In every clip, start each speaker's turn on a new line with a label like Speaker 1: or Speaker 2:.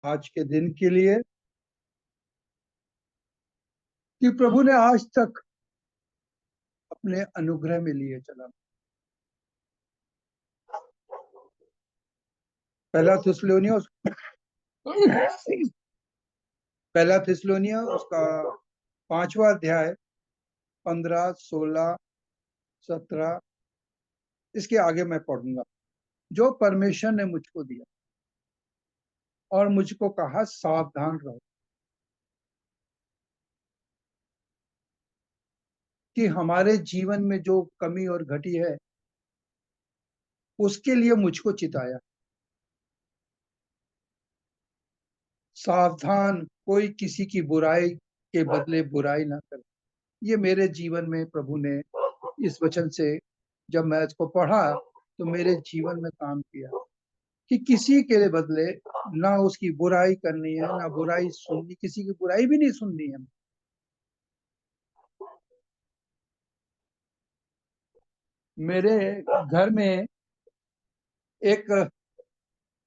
Speaker 1: आज के दिन के लिए कि प्रभु ने आज तक अपने अनुग्रह में लिए चला। पहला थिस्सलुनीय पहला थिस्सलुनीय उसका 5वां अध्याय 15, 16, 17 इसके आगे मैं पढ़ूंगा। जो परमेश्वर ने मुझको दिया और मुझको कहा सावधान रहो कि हमारे जीवन में जो कमी और घटी है उसके लिए मुझको चिताया। सावधान, कोई किसी की बुराई के बदले बुराई ना करे। ये मेरे जीवन में प्रभु ने इस वचन से जब मैं इसको पढ़ा तो मेरे जीवन में काम किया कि किसी के बदले ना उसकी बुराई करनी है, ना बुराई सुननी, किसी की बुराई भी नहीं सुननी है। मेरे घर में एक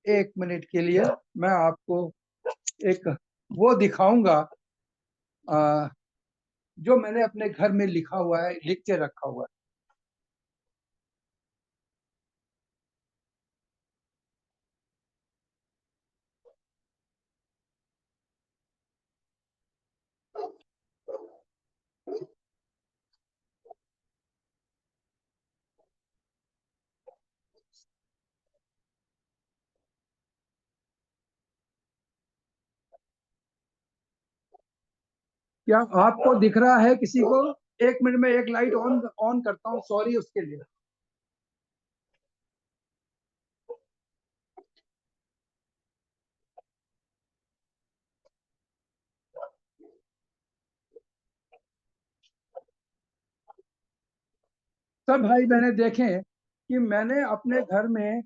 Speaker 1: एक मिनट के लिए मैं आपको एक वो दिखाऊंगा जो मैंने अपने घर में लिखा हुआ है, लिख के रखा हुआ है। क्या आपको दिख रहा है किसी को? एक मिनट में एक लाइट ऑन ऑन करता हूँ, सॉरी उसके लिए। सब भाई बहने देखें कि मैंने अपने घर में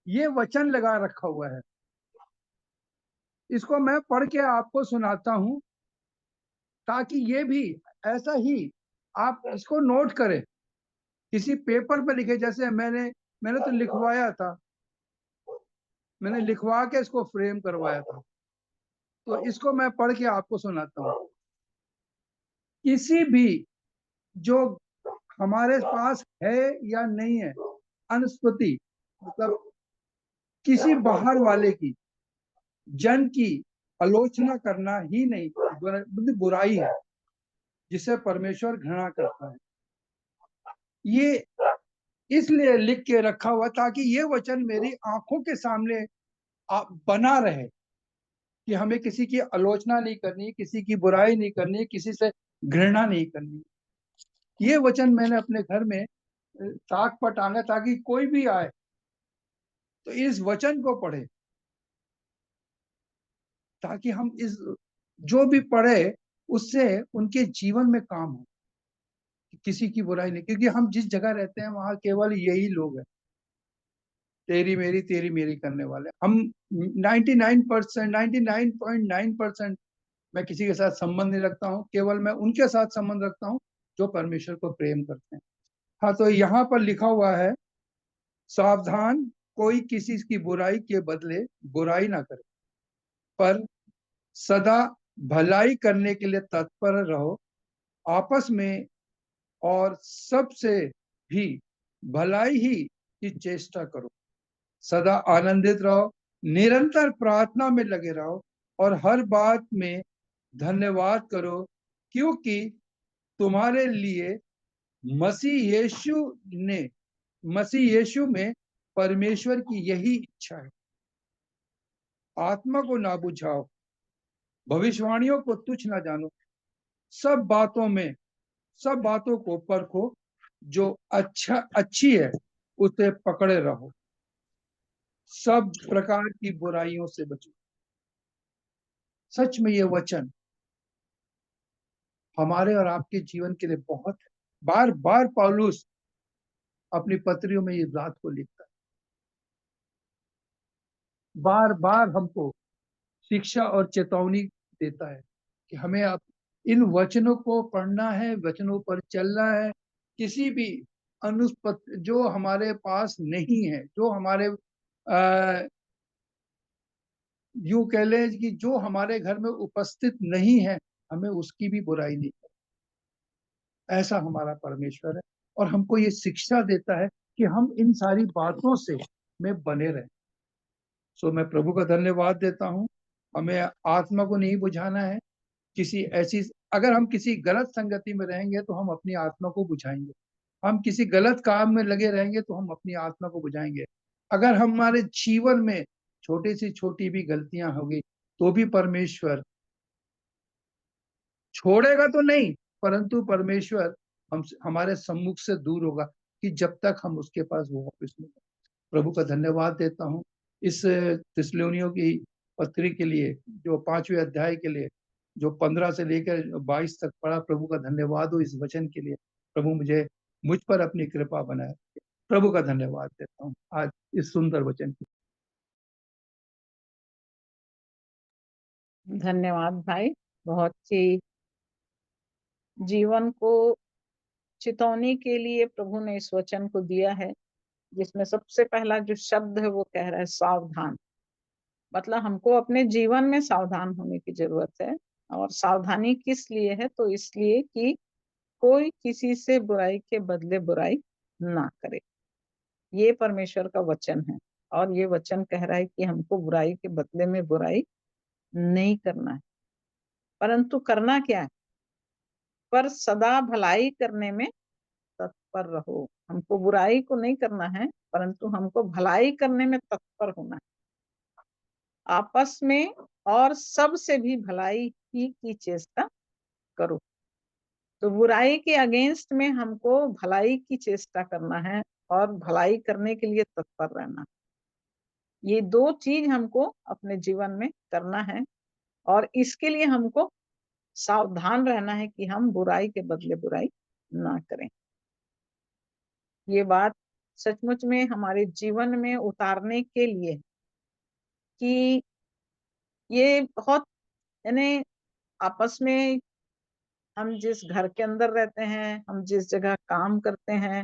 Speaker 1: ये वचन लगा रखा हुआ है। इसको मैं पढ़ के आपको सुनाता हूं ताकि ये भी ऐसा ही आप इसको नोट करें, किसी पेपर पे लिखे। जैसे मैंने तो लिखवाया था, मैंने लिखवा के इसको फ्रेम करवाया था। तो इसको मैं पढ़ के आपको सुनाता हूँ। किसी भी जो हमारे पास है या नहीं है, अनुस्मृति मतलब किसी बाहर वाले की, जन की आलोचना करना ही नहीं बुराई है जिसे परमेश्वर घृणा करता है। ये इसलिए लिख के रखा हुआ ताकि ये वचन मेरी आंखों के सामने बना रहे कि हमें किसी की आलोचना नहीं करनी, किसी की बुराई नहीं करनी, किसी से घृणा नहीं करनी। ये वचन मैंने अपने घर में ताक पर टांगा ताकि कोई भी आए तो इस वचन को पढ़े, ताकि हम इस जो भी पढ़े उससे उनके जीवन में काम हो, किसी की बुराई नहीं। क्योंकि हम जिस जगह रहते हैं वहां केवल यही लोग हैं, तेरी मेरी करने वाले। हम 99%, 99.9% मैं किसी के साथ संबंध नहीं रखता हूँ, केवल मैं उनके साथ संबंध रखता हूँ जो परमेश्वर को प्रेम करते हैं। हाँ, तो यहाँ पर लिखा हुआ है सावधान, कोई किसी की बुराई के बदले बुराई ना करे, पर सदा भलाई करने के लिए तत्पर रहो, आपस में और सबसे भी भलाई ही की चेष्टा करो। सदा आनंदित रहो, निरंतर प्रार्थना में लगे रहो और हर बात में धन्यवाद करो, क्योंकि तुम्हारे लिए मसीह यीशु ने मसीह यीशु में परमेश्वर की यही इच्छा है। आत्मा को ना बुझाओ, भविष्यवाणियों को तुच्छ ना जानो, सब बातों में सब बातों को परखो, जो अच्छी है उसे पकड़े रहो, सब प्रकार की बुराइयों से बचो। सच में ये वचन हमारे और आपके जीवन के लिए बहुत है। बार बार पौलुस अपनी पत्रियों में ये बात को लिखता है, बार बार हमको शिक्षा और चेतावनी देता है कि हमें अब इन वचनों को पढ़ना है, वचनों पर चलना है। किसी भी अनुपत जो हमारे पास नहीं है, जो हमारे यूं कह लें कि जो हमारे घर में उपस्थित नहीं है, हमें उसकी भी बुराई नहीं करनी। ऐसा हमारा परमेश्वर है और हमको ये शिक्षा देता है कि हम इन सारी बातों से में बने रहें। सो मैं प्रभु का धन्यवाद देता हूँ। हमें आत्मा को नहीं बुझाना है। किसी ऐसी अगर हम किसी गलत संगति में रहेंगे तो हम अपनी आत्मा को बुझाएंगे। हम किसी गलत काम में लगे रहेंगे तो हम अपनी आत्मा को बुझाएंगे। अगर हमारे जीवन में छोटी से छोटी भी गलतियां होगी तो भी परमेश्वर छोड़ेगा तो नहीं, परंतु परमेश्वर हम हमारे सम्मुख से दूर होगा कि जब तक हम उसके पास वो वापस नहीं। प्रभु का धन्यवाद देता हूँ इस थिस्सलुनीयों की पत्री के लिए, जो 5वें अध्याय के लिए, जो 15 से लेकर 22 तक पढ़ा। प्रभु का धन्यवाद हो इस वचन के लिए। प्रभु मुझ पर अपनी कृपा बनाए। प्रभु का धन्यवाद देता हूँ आज इस सुंदर वचन की।
Speaker 2: धन्यवाद भाई, बहुत ही जीवन को चितौनी के लिए प्रभु ने इस वचन को दिया है, जिसमें सबसे पहला जो शब्द है वो कह रहा है सावधान। मतलब हमको अपने जीवन में सावधान होने की जरूरत है। और सावधानी किस लिए है? तो इसलिए कि कोई किसी से बुराई के बदले बुराई ना करे। ये परमेश्वर का वचन है और ये वचन कह रहा है कि हमको बुराई के बदले में बुराई नहीं करना है, परंतु करना क्या है? पर सदा भलाई करने में तत्पर रहो। हमको बुराई को नहीं करना है, परंतु हमको भलाई करने में तत्पर होना है। आपस में और सबसे भी भलाई ही की चेष्टा करो। तो बुराई के अगेंस्ट में हमको भलाई की चेष्टा करना है और भलाई करने के लिए तत्पर रहना। ये दो चीज हमको अपने जीवन में करना है और इसके लिए हमको सावधान रहना है कि हम बुराई के बदले बुराई ना करें। ये बात सचमुच में हमारे जीवन में उतारने के लिए कि ये बहुत, यानी आपस में हम जिस घर के अंदर रहते हैं, हम जिस जगह काम करते हैं,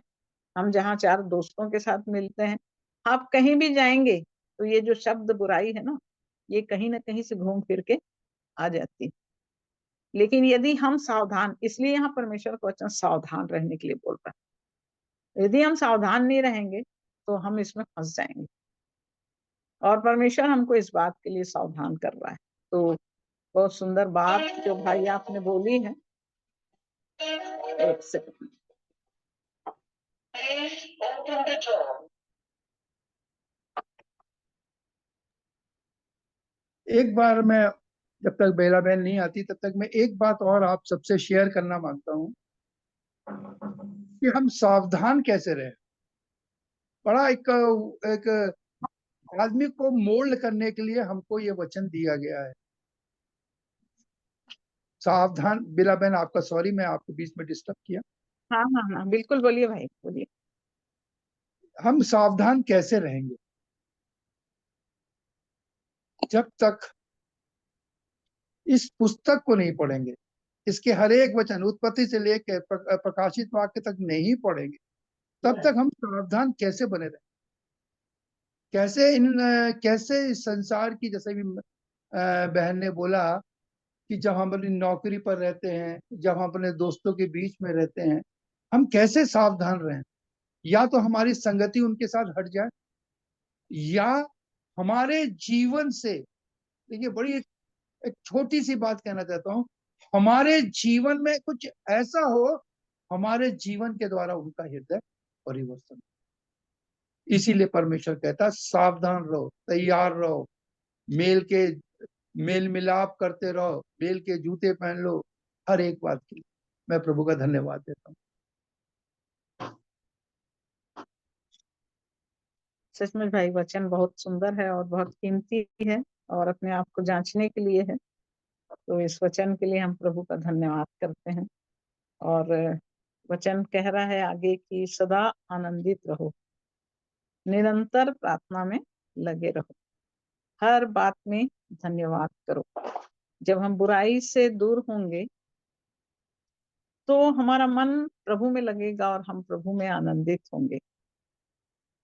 Speaker 2: हम जहाँ चार दोस्तों के साथ मिलते हैं, आप कहीं भी जाएंगे तो ये जो शब्द बुराई है ना, ये कहीं ना कहीं से घूम फिर के आ जाती है। लेकिन यदि हम सावधान, इसलिए यहाँ परमेश्वर का वचन सावधान रहने के लिए बोल रहा है। यदि हम सावधान नहीं रहेंगे तो हम इसमें फंस जाएंगे और परमेश्वर हमको इस बात के लिए सावधान कर रहा है। तो बहुत सुंदर बात जो भाई आपने बोली है। एक सेकंड।
Speaker 1: एक बार मैं, जब तक बेला बहन नहीं आती तब तक मैं एक बात और आप सबसे शेयर करना मांगता हूँ कि हम सावधान कैसे रहे। बड़ा एक आदमी को मोल्ड करने के लिए हमको ये वचन दिया गया है। सावधान। बिला बहन आपका सॉरी, मैं आपको बीच में डिस्टर्ब किया।
Speaker 2: हाँ हाँ हाँ, बिल्कुल बोलिए भाई, बोलिए।
Speaker 1: हम सावधान कैसे रहेंगे? जब तक इस पुस्तक को नहीं पढ़ेंगे, इसके हर एक वचन उत्पत्ति से लेकर प्रकाशित वाक्य तक नहीं पढ़ेंगे, तब तक हम सावधान कैसे बने रहें? कैसे इस संसार की, जैसे भी बहन ने बोला कि जब हम अपनी नौकरी पर रहते हैं, जब हम अपने दोस्तों के बीच में रहते हैं, हम कैसे सावधान रहें? या तो हमारी संगति उनके साथ हट जाए, या हमारे जीवन से, देखिए बड़ी एक छोटी सी बात कहना चाहता हूं, हमारे जीवन में कुछ ऐसा हो, हमारे जीवन के द्वारा उनका हृदय परिवर्तन। इसीलिए परमेश्वर कहता है सावधान रहो, तैयार रहो, मेल के मेल मिलाप करते रहो, मेल के जूते पहन लो हर एक बात की। मैं प्रभु का धन्यवाद देता हूँ।
Speaker 2: सच में भाई वचन बहुत सुंदर है और बहुत कीमती है और अपने आप को जांचने के लिए है। तो इस वचन के लिए हम प्रभु का धन्यवाद करते हैं। और वचन कह रहा है आगे कि सदा आनंदित रहो, निरंतर प्रार्थना में लगे रहो, हर बात में धन्यवाद करो। जब हम बुराई से दूर होंगे तो हमारा मन प्रभु में लगेगा और हम प्रभु में आनंदित होंगे।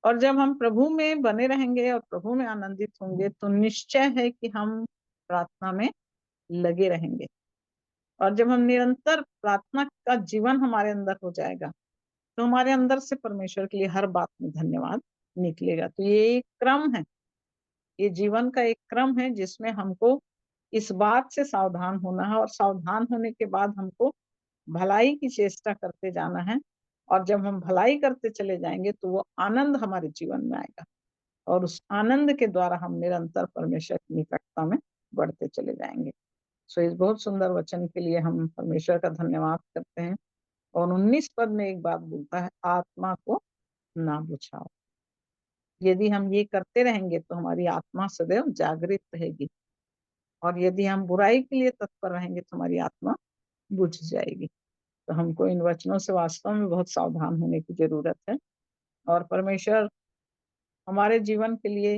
Speaker 2: और जब हम प्रभु में बने रहेंगे और प्रभु में आनंदित होंगे तो निश्चय है कि हम प्रार्थना में लगे रहेंगे। और जब हम निरंतर प्रार्थना का जीवन हमारे अंदर हो जाएगा तो हमारे अंदर से परमेश्वर के लिए हर बात में धन्यवाद निकलेगा। तो ये एक क्रम है, ये जीवन का एक क्रम है जिसमें हमको इस बात से सावधान होना है, और सावधान होने के बाद हमको भलाई की चेष्टा करते जाना है। और जब हम भलाई करते चले जाएंगे तो वो आनंद हमारे जीवन में आएगा, और उस आनंद के द्वारा हम निरंतर परमेश्वर की निकटता में बढ़ते चले जाएंगे। सो इस बहुत सुंदर वचन के लिए हम परमेश्वर का धन्यवाद करते हैं। और 19 पद में एक बात बोलता है, आत्मा को ना बुझाओ। यदि हम ये करते रहेंगे तो हमारी आत्मा सदैव जागृत रहेगी, और यदि हम बुराई के लिए तत्पर रहेंगे तो हमारी आत्मा बुझ जाएगी। तो हमको इन वचनों से वास्तव में बहुत सावधान होने की जरूरत है। और परमेश्वर हमारे जीवन के लिए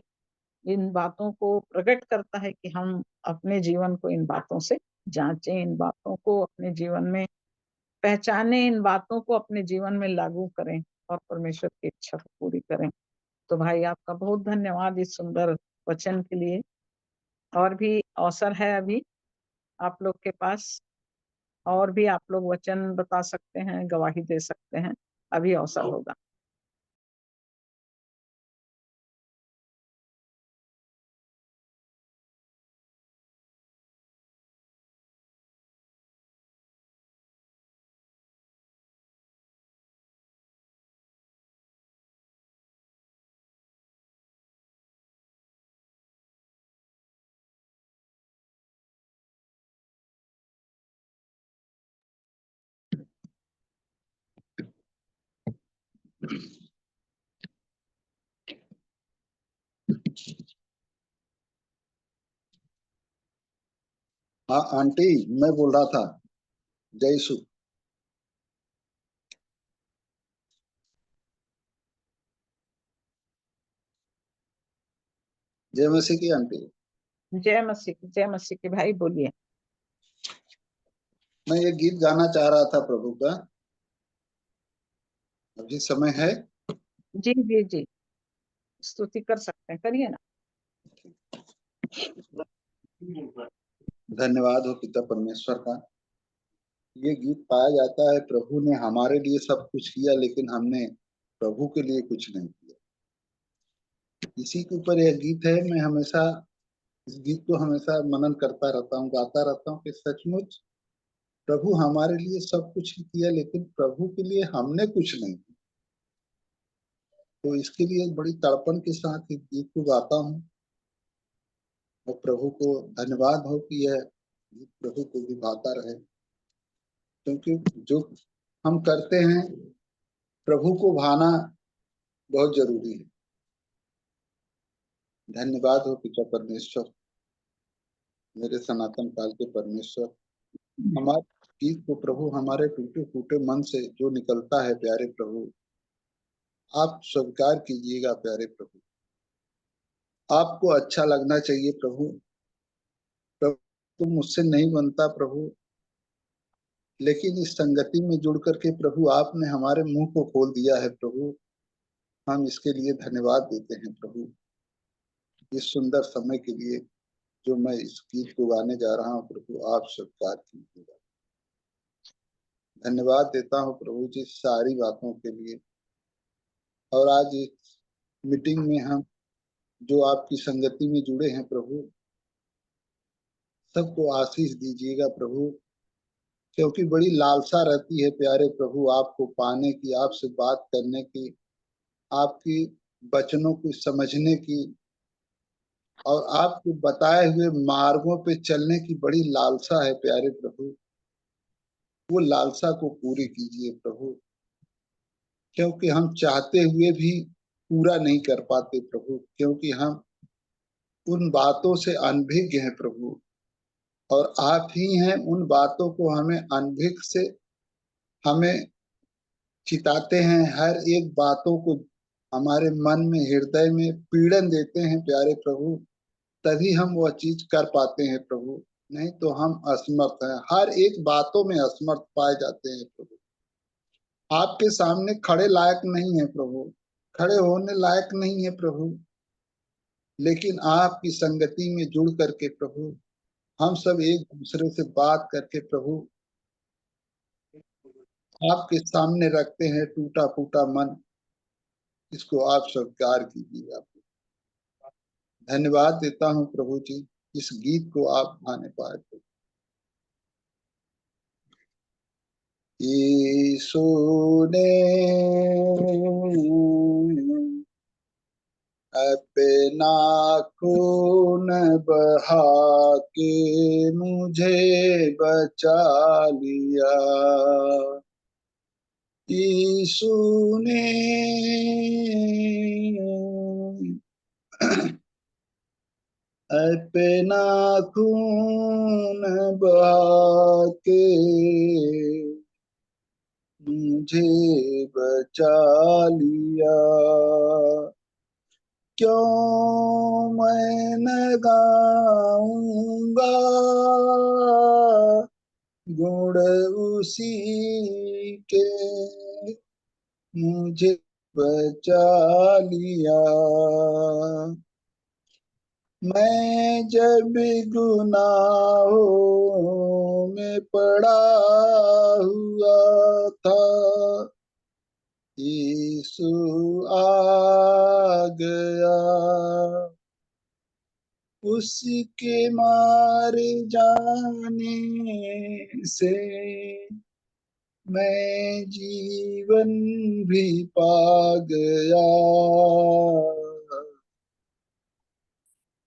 Speaker 2: इन बातों को प्रकट करता है कि हम अपने जीवन को इन बातों से जांचें, इन बातों को अपने जीवन में पहचाने, इन बातों को अपने जीवन में लागू करें और परमेश्वर की इच्छा को पूरी करें। तो भाई आपका बहुत धन्यवाद इस सुंदर वचन के लिए। और भी अवसर है अभी आप लोग के पास, और भी आप लोग वचन बता सकते हैं, गवाही दे सकते हैं, अभी अवसर होगा।
Speaker 3: हाँ आंटी, मैं बोल रहा था। जय यीशु। जय मसीह की आंटी।
Speaker 2: जय मसीह, जय मसीह के भाई, बोलिए।
Speaker 3: मैं ये गीत गाना चाह रहा था प्रभु का। अभी समय है?
Speaker 2: जी जी जी, स्तुति कर सकते हैं, करिए ना।
Speaker 3: धन्यवाद हो पिता परमेश्वर का। ये गीत पाया जाता है, प्रभु ने हमारे लिए सब कुछ किया लेकिन हमने प्रभु के लिए कुछ नहीं किया। इसी के ऊपर यह गीत है। मैं हमेशा इस गीत को हमेशा मनन करता रहता हूँ, गाता रहता हूँ कि सचमुच प्रभु हमारे लिए सब कुछ ही किया लेकिन प्रभु के लिए हमने कुछ नहीं किया। तो इसके लिए बड़ी तड़पन के साथ इस गीत को गाता हूँ, और प्रभु को धन्यवाद हो कि यह गीत प्रभु को भी भाता रहे, क्योंकि जो हम करते हैं प्रभु को भाना बहुत जरूरी है। धन्यवाद हो पिता परमेश्वर, मेरे सनातन काल के परमेश्वर। हमारे गीत को प्रभु हमारे टूटे फूटे मन से जो निकलता है प्यारे प्रभु, आप स्वीकार कीजिएगा प्यारे प्रभु। आपको अच्छा लगना चाहिए प्रभु। प्रभु तुम मुझसे नहीं बनता प्रभु, लेकिन इस संगति में जुड़ करके प्रभु आपने हमारे मुंह को खोल दिया है प्रभु। हम इसके लिए धन्यवाद देते हैं प्रभु, इस सुंदर समय के लिए जो मैं इस गीत को गाने जा रहा हूँ प्रभु, आप स्वीकार कीजिएगा। धन्यवाद देता हूँ प्रभु जी सारी बातों के लिए। और आज इस मीटिंग में हम जो आपकी संगति में जुड़े हैं प्रभु, सबको आशीष दीजिएगा प्रभु, क्योंकि बड़ी लालसा रहती है प्यारे प्रभु आपको पाने की, आपसे बात करने की, आपकी वचनों को समझने की, और आपके बताए हुए मार्गों पे चलने की बड़ी लालसा है प्यारे प्रभु। वो लालसा को पूरी कीजिए प्रभु, क्योंकि हम चाहते हुए भी पूरा नहीं कर पाते प्रभु, क्योंकि हम उन बातों से अनभिज्ञ हैं प्रभु, और आप ही हैं उन बातों को हमें अनभिज्ञ से हमें चिताते हैं। हर एक बातों को हमारे मन में, हृदय में पीड़न देते हैं प्यारे प्रभु, तभी हम वह चीज कर पाते हैं प्रभु, नहीं तो हम असमर्थ हैं। हर एक बातों में असमर्थ पाए जाते हैं प्रभु, आपके सामने खड़े लायक नहीं है प्रभु, खड़े होने लायक नहीं है प्रभु, लेकिन आपकी संगति में जुड़ करके प्रभु हम सब एक दूसरे से बात करके प्रभु आपके सामने रखते हैं टूटा फूटा मन, इसको आप स्वीकार कीजिए। आप धन्यवाद देता हूँ प्रभु जी, इस गीत को आप गाने पाए थे। यीशु ने अपना खून बहा के मुझे बचा लिया। यीशु ने अपना खून बहा के मुझे बचा लिया। क्यों मैं न गाऊंगा गुण उसी के, मुझे बचा लिया। मैं जब गुनाहों में पड़ा हुआ था, यीशु आ गया। उसके मारे जाने से मैं जीवन भी पा गया।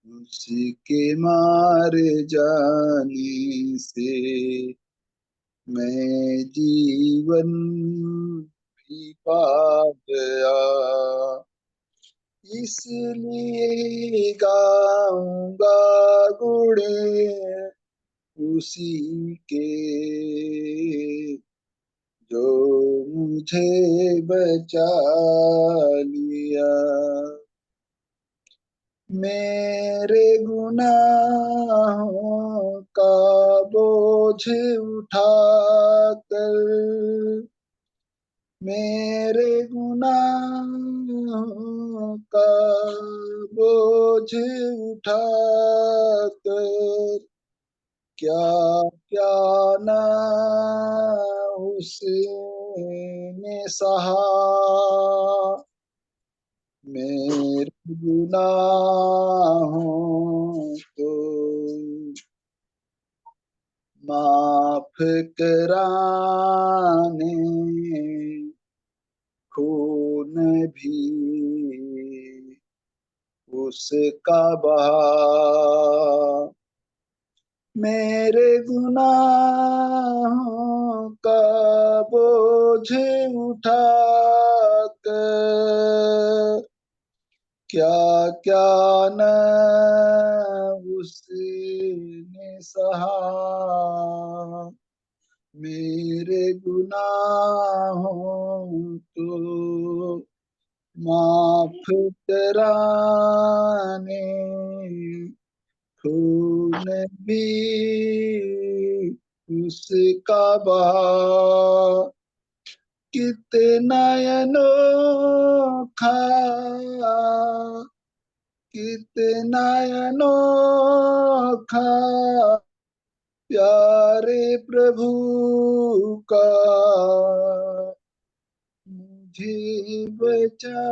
Speaker 3: उसके मारे जाने से मैं जीवन भी पा गया। इसलिए गाऊंगा गुणे उसी के, जो मुझे बचा लिया। मेरे गुनाहों का बोझ उठाकर, मेरे गुनाहों का बोझ उठाकर, क्या क्या ना उसने सहा। मेरे गुनाहों को माफ कराने खून भी उसका बहा। मेरे गुनाहों का बोझ उठाकर, क्या क्या न उसने सहा। मेरे गुनाहों को माफ कराने खून भी उसका बहा। कितना अनोखा, कितना अनोखा प्यारे प्रभु का मुझे बचा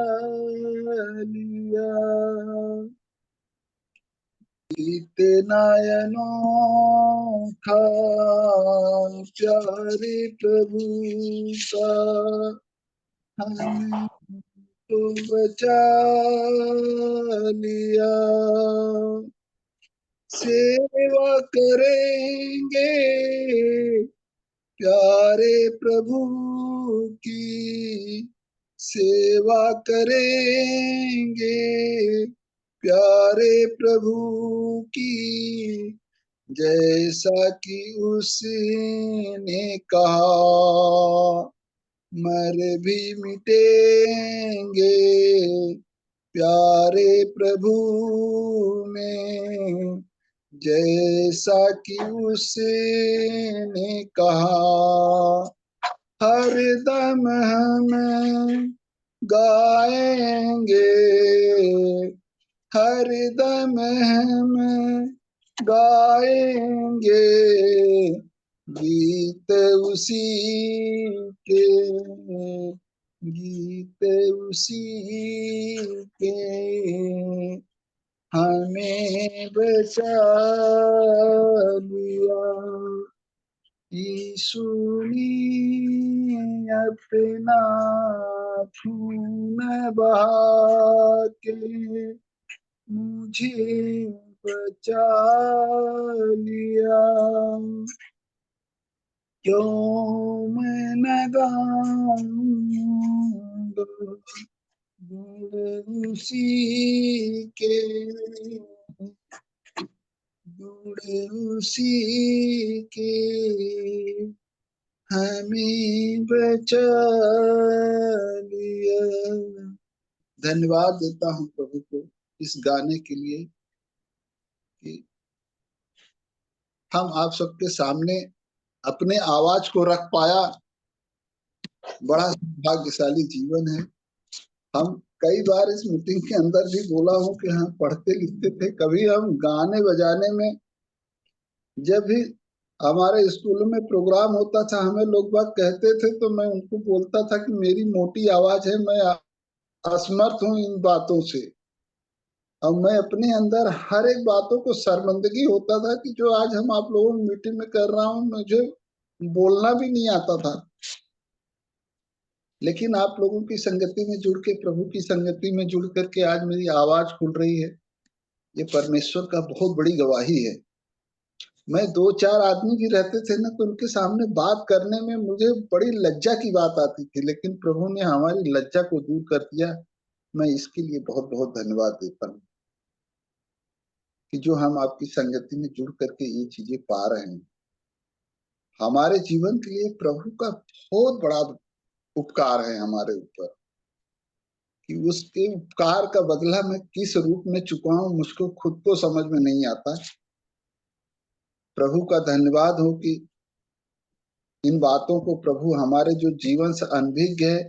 Speaker 3: लिया। कितना अनोखा प्यारे प्रभु का हमको बचा लिया। सेवा करेंगे प्यारे प्रभु की, सेवा करेंगे प्यारे प्रभु की, जैसा कि उसने कहा मर भी मिटेंगे प्यारे प्रभु में, जैसा कि उसने कहा। हर दम हमें गाएंगे, हरदम हम गाएंगे गीत उसी के, गीत उसी के, हमें बचा लिया यीशु ने अपना खून बहा के मुझे बचा लिया। क्यों मैं न गाऊंगा गुण उसी के, गुण उसी के, हमें बचा लिया। धन्यवाद देता हूँ प्रभु को इस गाने के लिए कि हम आप सबके सामने अपने आवाज को रख पाया। बड़ा भाग्यशाली जीवन है। हम कई बार इस मीटिंग के अंदर भी बोला हूँ कि हम पढ़ते लिखते थे, कभी हम गाने बजाने में, जब भी हमारे स्कूल में प्रोग्राम होता था, हमें लोग बात कहते थे तो मैं उनको बोलता था कि मेरी मोटी आवाज है, मैं असमर्थ हूँ इन बातों से। और मैं अपने अंदर हर एक बातों को शर्मिंदगी होता था कि जो आज हम आप लोगों की मीटिंग में कर रहा हूँ, मुझे बोलना भी नहीं आता था। लेकिन आप लोगों की संगति में जुड़ के, प्रभु की संगति में जुड़ करके आज मेरी आवाज खुल रही है। ये परमेश्वर का बहुत बड़ी गवाही है। मैं 2-4 आदमी भी रहते थे ना, तो उनके सामने बात करने में मुझे बड़ी लज्जा की बात आती थी, लेकिन प्रभु ने हमारी लज्जा को दूर कर दिया। मैं इसके लिए बहुत बहुत धन्यवाद देता हूँ कि जो हम आपकी संगति में जुड़ करके ये चीजें पा रहे हैं। हमारे जीवन के लिए प्रभु का बहुत बड़ा उपकार है हमारे ऊपर, कि उसके उपकार का बदला मैं किस रूप में चुकाऊं, मुझको खुद को समझ में नहीं आता। प्रभु का धन्यवाद हो कि इन बातों को प्रभु हमारे जो जीवन से अनभिज्ञ है,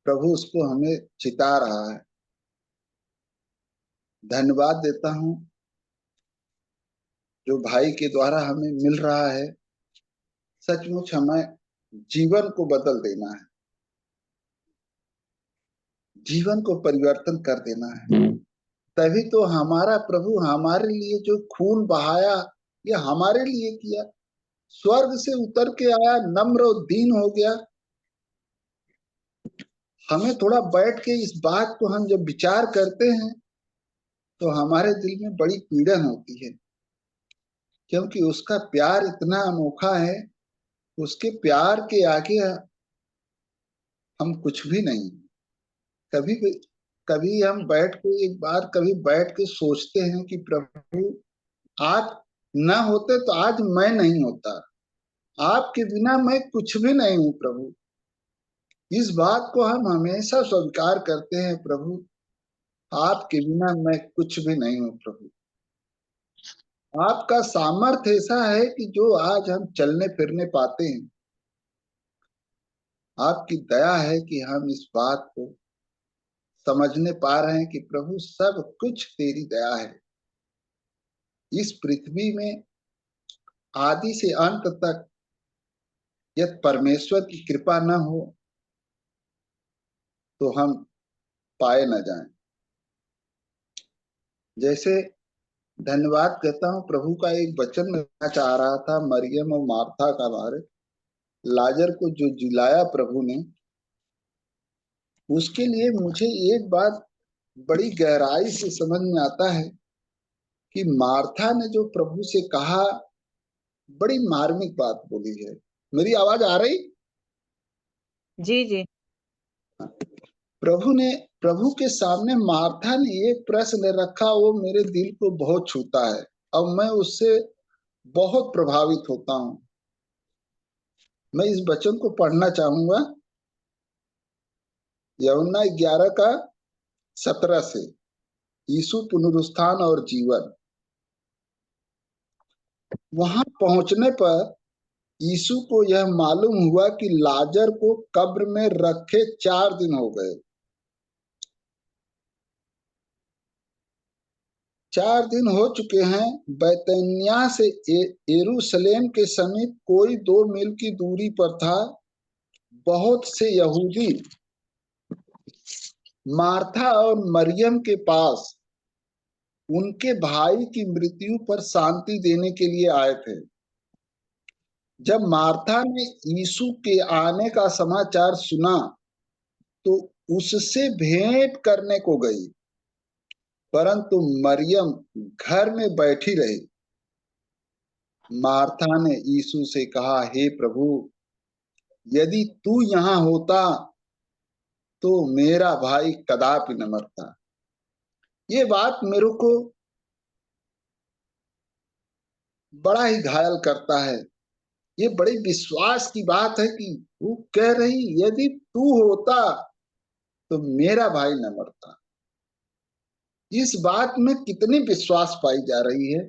Speaker 3: प्रभु उसको हमें चिता रहा है। धन्यवाद देता हूं जो भाई के द्वारा हमें मिल रहा है। सचमुच हमें जीवन को बदल देना है, जीवन को परिवर्तन कर देना है। तभी तो हमारा प्रभु हमारे लिए जो खून बहाया, ये हमारे लिए किया। स्वर्ग से उतर के आया, नम्र और दीन हो गया। हमें थोड़ा बैठ के इस बात को हम जब विचार करते हैं तो हमारे दिल में बड़ी पीड़न होती है, क्योंकि उसका प्यार इतना अनोखा है। उसके प्यार के आगे हम कुछ भी नहीं। कभी कभी हम बैठ के एक बार कभी बैठ के सोचते हैं कि प्रभु आप ना होते तो आज मैं नहीं होता, आपके बिना मैं कुछ भी नहीं हूं प्रभु। इस बात को हम हमेशा स्वीकार करते हैं, प्रभु आपके बिना मैं कुछ भी नहीं हूं प्रभु। आपका सामर्थ्य ऐसा है कि जो आज हम चलने फिरने पाते हैं, आपकी दया है कि हम इस बात को समझने पा रहे हैं कि प्रभु सब कुछ तेरी दया है। इस पृथ्वी में आदि से अंत तक यदि परमेश्वर की कृपा न हो तो हम पाए न जाएं। जैसे धन्यवाद कहता हूं, प्रभु का एक वचन मैं चाह रहा था मरियम और मार्था का बारे। लाजर को जो जिलाया प्रभु ने, उसके लिए मुझे एक बात बड़ी गहराई से समझ में आता है कि मार्था ने जो प्रभु से कहा, बड़ी मार्मिक बात बोली है। मेरी आवाज आ रही?
Speaker 2: जी जी।
Speaker 3: प्रभु के सामने मार्था ने एक प्रश्न रखा, वो मेरे दिल को बहुत छूता है और मैं उससे बहुत प्रभावित होता हूं। मैं इस वचन को पढ़ना चाहूंगा, यूहन्ना 11:17 से। यीशु पुनरुत्थान और जीवन। वहां पहुंचने पर यीशु को यह मालूम हुआ कि लाजर को कब्र में रखे 4 दिन हो गए। 4 दिन हो चुके हैं। बैतनिय्याह से यरूशलेम के समीप कोई 2 मील की दूरी पर था। बहुत से यहूदी मार्था और मरियम के पास उनके भाई की मृत्यु पर शांति देने के लिए आए थे। जब मार्था ने यीशु के आने का समाचार सुना तो उससे भेंट करने को गई, परंतु मरियम घर में बैठी रही। मार्था ने यीशु से कहा, हे प्रभु, यदि तू यहाँ होता तो मेरा भाई कदापि न मरता। ये बात मेरे को बड़ा ही घायल करता है। ये बड़े विश्वास की बात है कि वो कह रही, यदि तू होता तो मेरा भाई न मरता। इस बात में कितनी विश्वास पाई जा रही है।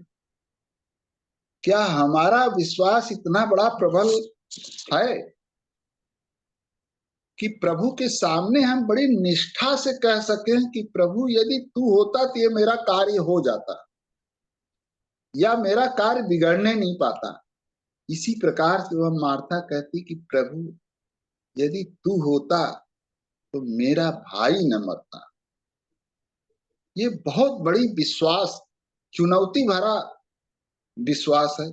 Speaker 3: क्या हमारा विश्वास इतना बड़ा प्रबल है कि प्रभु के सामने हम बड़ी निष्ठा से कह सकें कि प्रभु, यदि तू होता तो ये मेरा कार्य हो जाता, या मेरा कार्य बिगड़ने नहीं पाता। इसी प्रकार से वह मार्था कहती कि प्रभु, यदि तू होता तो मेरा भाई न मरता। ये बहुत बड़ी विश्वास, चुनौती भरा विश्वास है।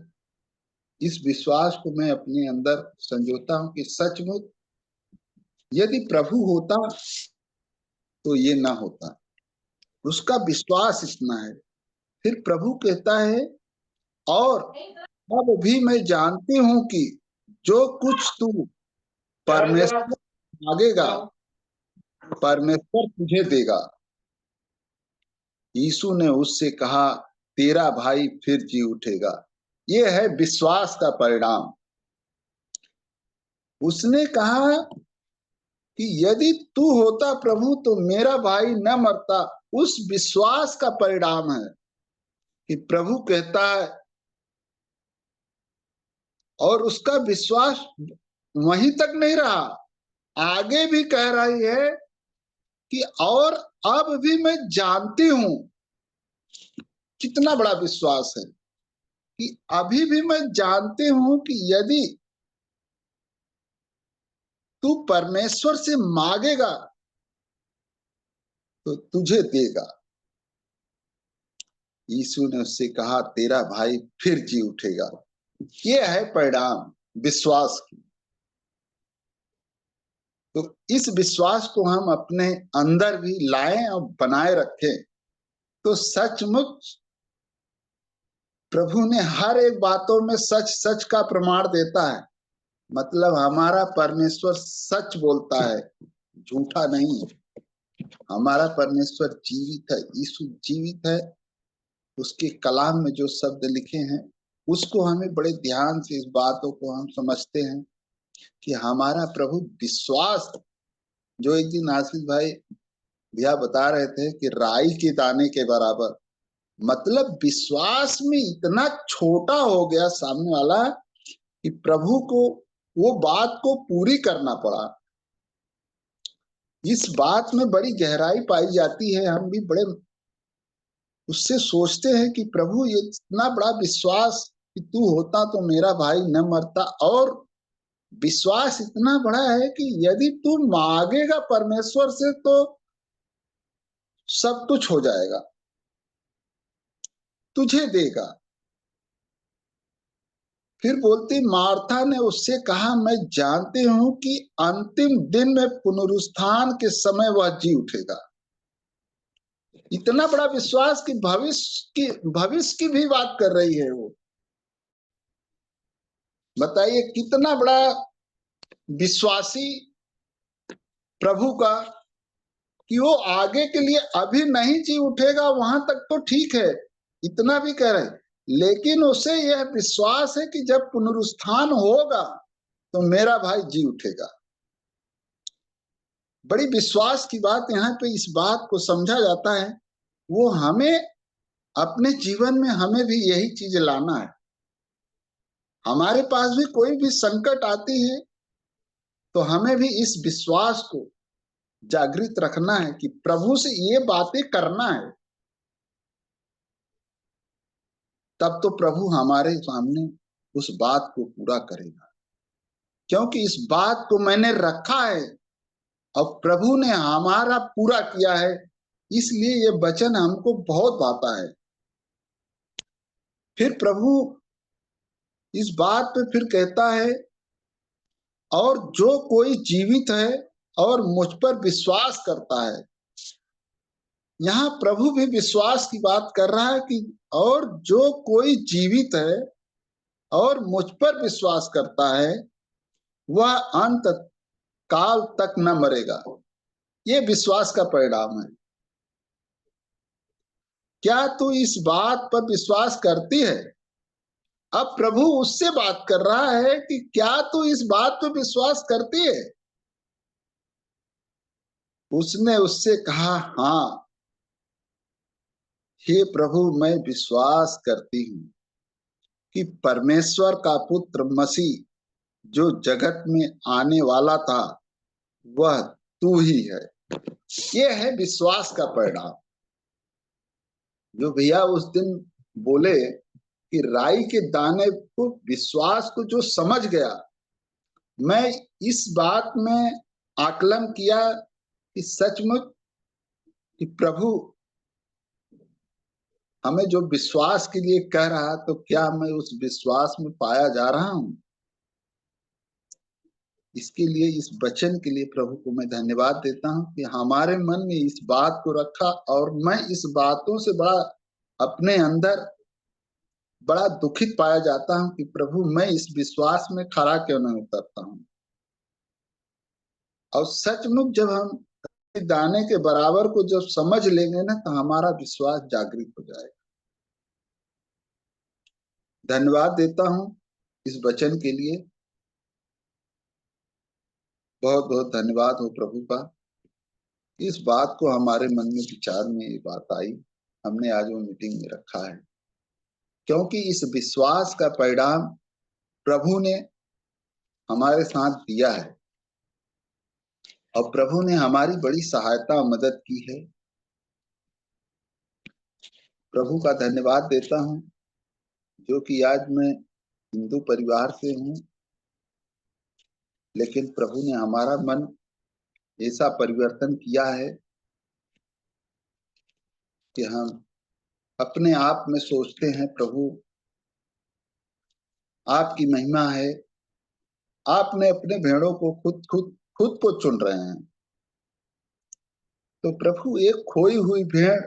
Speaker 3: इस विश्वास को मैं अपने अंदर संजोता हूं कि सचमुच यदि प्रभु होता तो ये ना होता। उसका विश्वास इतना है। फिर प्रभु कहता है, और अब भी मैं जानती हूं कि जो कुछ तू परमेश्वर मांगेगा परमेश्वर तुझे देगा। यीशु ने उससे कहा, तेरा भाई फिर जी उठेगा। ये है विश्वास का परिणाम। उसने कहा कि यदि तू होता प्रभु तो मेरा भाई न मरता। उस विश्वास का परिणाम है कि प्रभु कहता है, और उसका विश्वास वहीं तक नहीं रहा, आगे भी कह रही है कि और अब भी मैं जानती हूं। कितना बड़ा विश्वास है कि अभी भी मैं जानती हूं कि यदि तू परमेश्वर से मांगेगा तो तुझे देगा। यीशु ने उससे कहा, तेरा भाई फिर जी उठेगा। ये है परिणाम विश्वास की। तो इस विश्वास को हम अपने अंदर भी लाएं और बनाए रखें तो सचमुच प्रभु ने हर एक बातों में सच सच का प्रमाण देता है। मतलब हमारा परमेश्वर सच बोलता है, झूठा नहीं है। हमारा परमेश्वर जीवित है, यीशु जीवित है। उसके कलाम में जो शब्द लिखे हैं उसको हमें बड़े ध्यान से, इस बातों को हम समझते हैं कि हमारा प्रभु विश्वास, जो एक दिन आशीष भाई भैया बता रहे थे कि राई के दाने के बराबर, मतलब विश्वास में इतना छोटा हो गया सामने वाला कि प्रभु को वो बात को पूरी करना पड़ा। इस बात में बड़ी गहराई पाई जाती है। हम भी बड़े उससे सोचते हैं कि प्रभु, ये इतना बड़ा विश्वास कि तू होता तो मेरा भाई न मरता। और विश्वास इतना बड़ा है कि यदि तू मांगेगा परमेश्वर से तो सब कुछ हो जाएगा, तुझे देगा। फिर बोलती, मार्था ने उससे कहा, मैं जानती हूं कि अंतिम दिन में पुनरुत्थान के समय वह जी उठेगा। इतना बड़ा विश्वास कि भविष्य की भी बात कर रही है वो। बताइए कितना बड़ा विश्वासी प्रभु का, कि वो आगे के लिए अभी नहीं जी उठेगा, वहां तक तो ठीक है, इतना भी कह रहे, लेकिन उसे यह विश्वास है कि जब पुनरुत्थान होगा तो मेरा भाई जी उठेगा। बड़ी विश्वास की बात यहाँ पे इस बात को समझा जाता है। वो हमें अपने जीवन में हमें भी यही चीज लाना है। हमारे पास भी कोई भी संकट आती है तो हमें भी इस विश्वास को जागृत रखना है कि प्रभु से ये बातें करना है। तब तो प्रभु हमारे सामने उस बात को पूरा करेगा, क्योंकि इस बात को मैंने रखा है और प्रभु ने हमारा पूरा किया है, इसलिए ये वचन हमको बहुत भाता है। फिर प्रभु इस बात पे फिर कहता है, और जो कोई जीवित है और मुझ पर विश्वास करता है। यहाँ प्रभु भी विश्वास की बात कर रहा है कि और जो कोई जीवित है और मुझ पर विश्वास करता है वह अंत काल तक न मरेगा। ये विश्वास का परिणाम है। क्या तू इस बात पर विश्वास करती है? अब प्रभु उससे बात कर रहा है कि क्या तू इस बात पर विश्वास करती है? उसने उससे कहा, हाँ हे प्रभु, मैं विश्वास करती हूँ कि परमेश्वर का पुत्र मसीह जो जगत में आने वाला था वह तू ही है। ये है विश्वास का परिणाम। जो भैया उस दिन बोले कि राई के दाने को, विश्वास को जो समझ गया, मैं इस बात में आकलन किया कि सचमुच कि प्रभु हमें जो विश्वास के लिए कह रहा, तो क्या मैं उस विश्वास में पाया जा रहा हूं? इसके लिए, इस वचन के लिए प्रभु को मैं धन्यवाद देता हूं कि हमारे मन में इस बात को रखा, और मैं इस बातों से बड़ा अपने अंदर बड़ा दुखित पाया जाता हूं कि प्रभु मैं इस विश्वास में खरा क्यों नहीं उतरता हूं। और सचमुच जब हम दाने के बराबर को जब समझ लेंगे ना, तो हमारा विश्वास जागृत हो जाएगा। धन्यवाद देता हूं इस वचन के लिए। बहुत बहुत धन्यवाद हो प्रभु का। इस बात को हमारे मन में, विचार में ये बात आई, हमने आज वो मीटिंग में रखा है, क्योंकि इस विश्वास का परिणाम प्रभु ने हमारे साथ दिया है और प्रभु ने हमारी बड़ी सहायता और मदद की है। प्रभु का धन्यवाद देता हूं, जो कि आज मैं हिंदू परिवार से हूं, लेकिन प्रभु ने हमारा मन ऐसा परिवर्तन किया है कि हम अपने आप में सोचते हैं, प्रभु आपकी महिमा है, आपने अपने भेड़ों को खुद को चुन रहे हैं। तो प्रभु, एक खोई हुई भेड़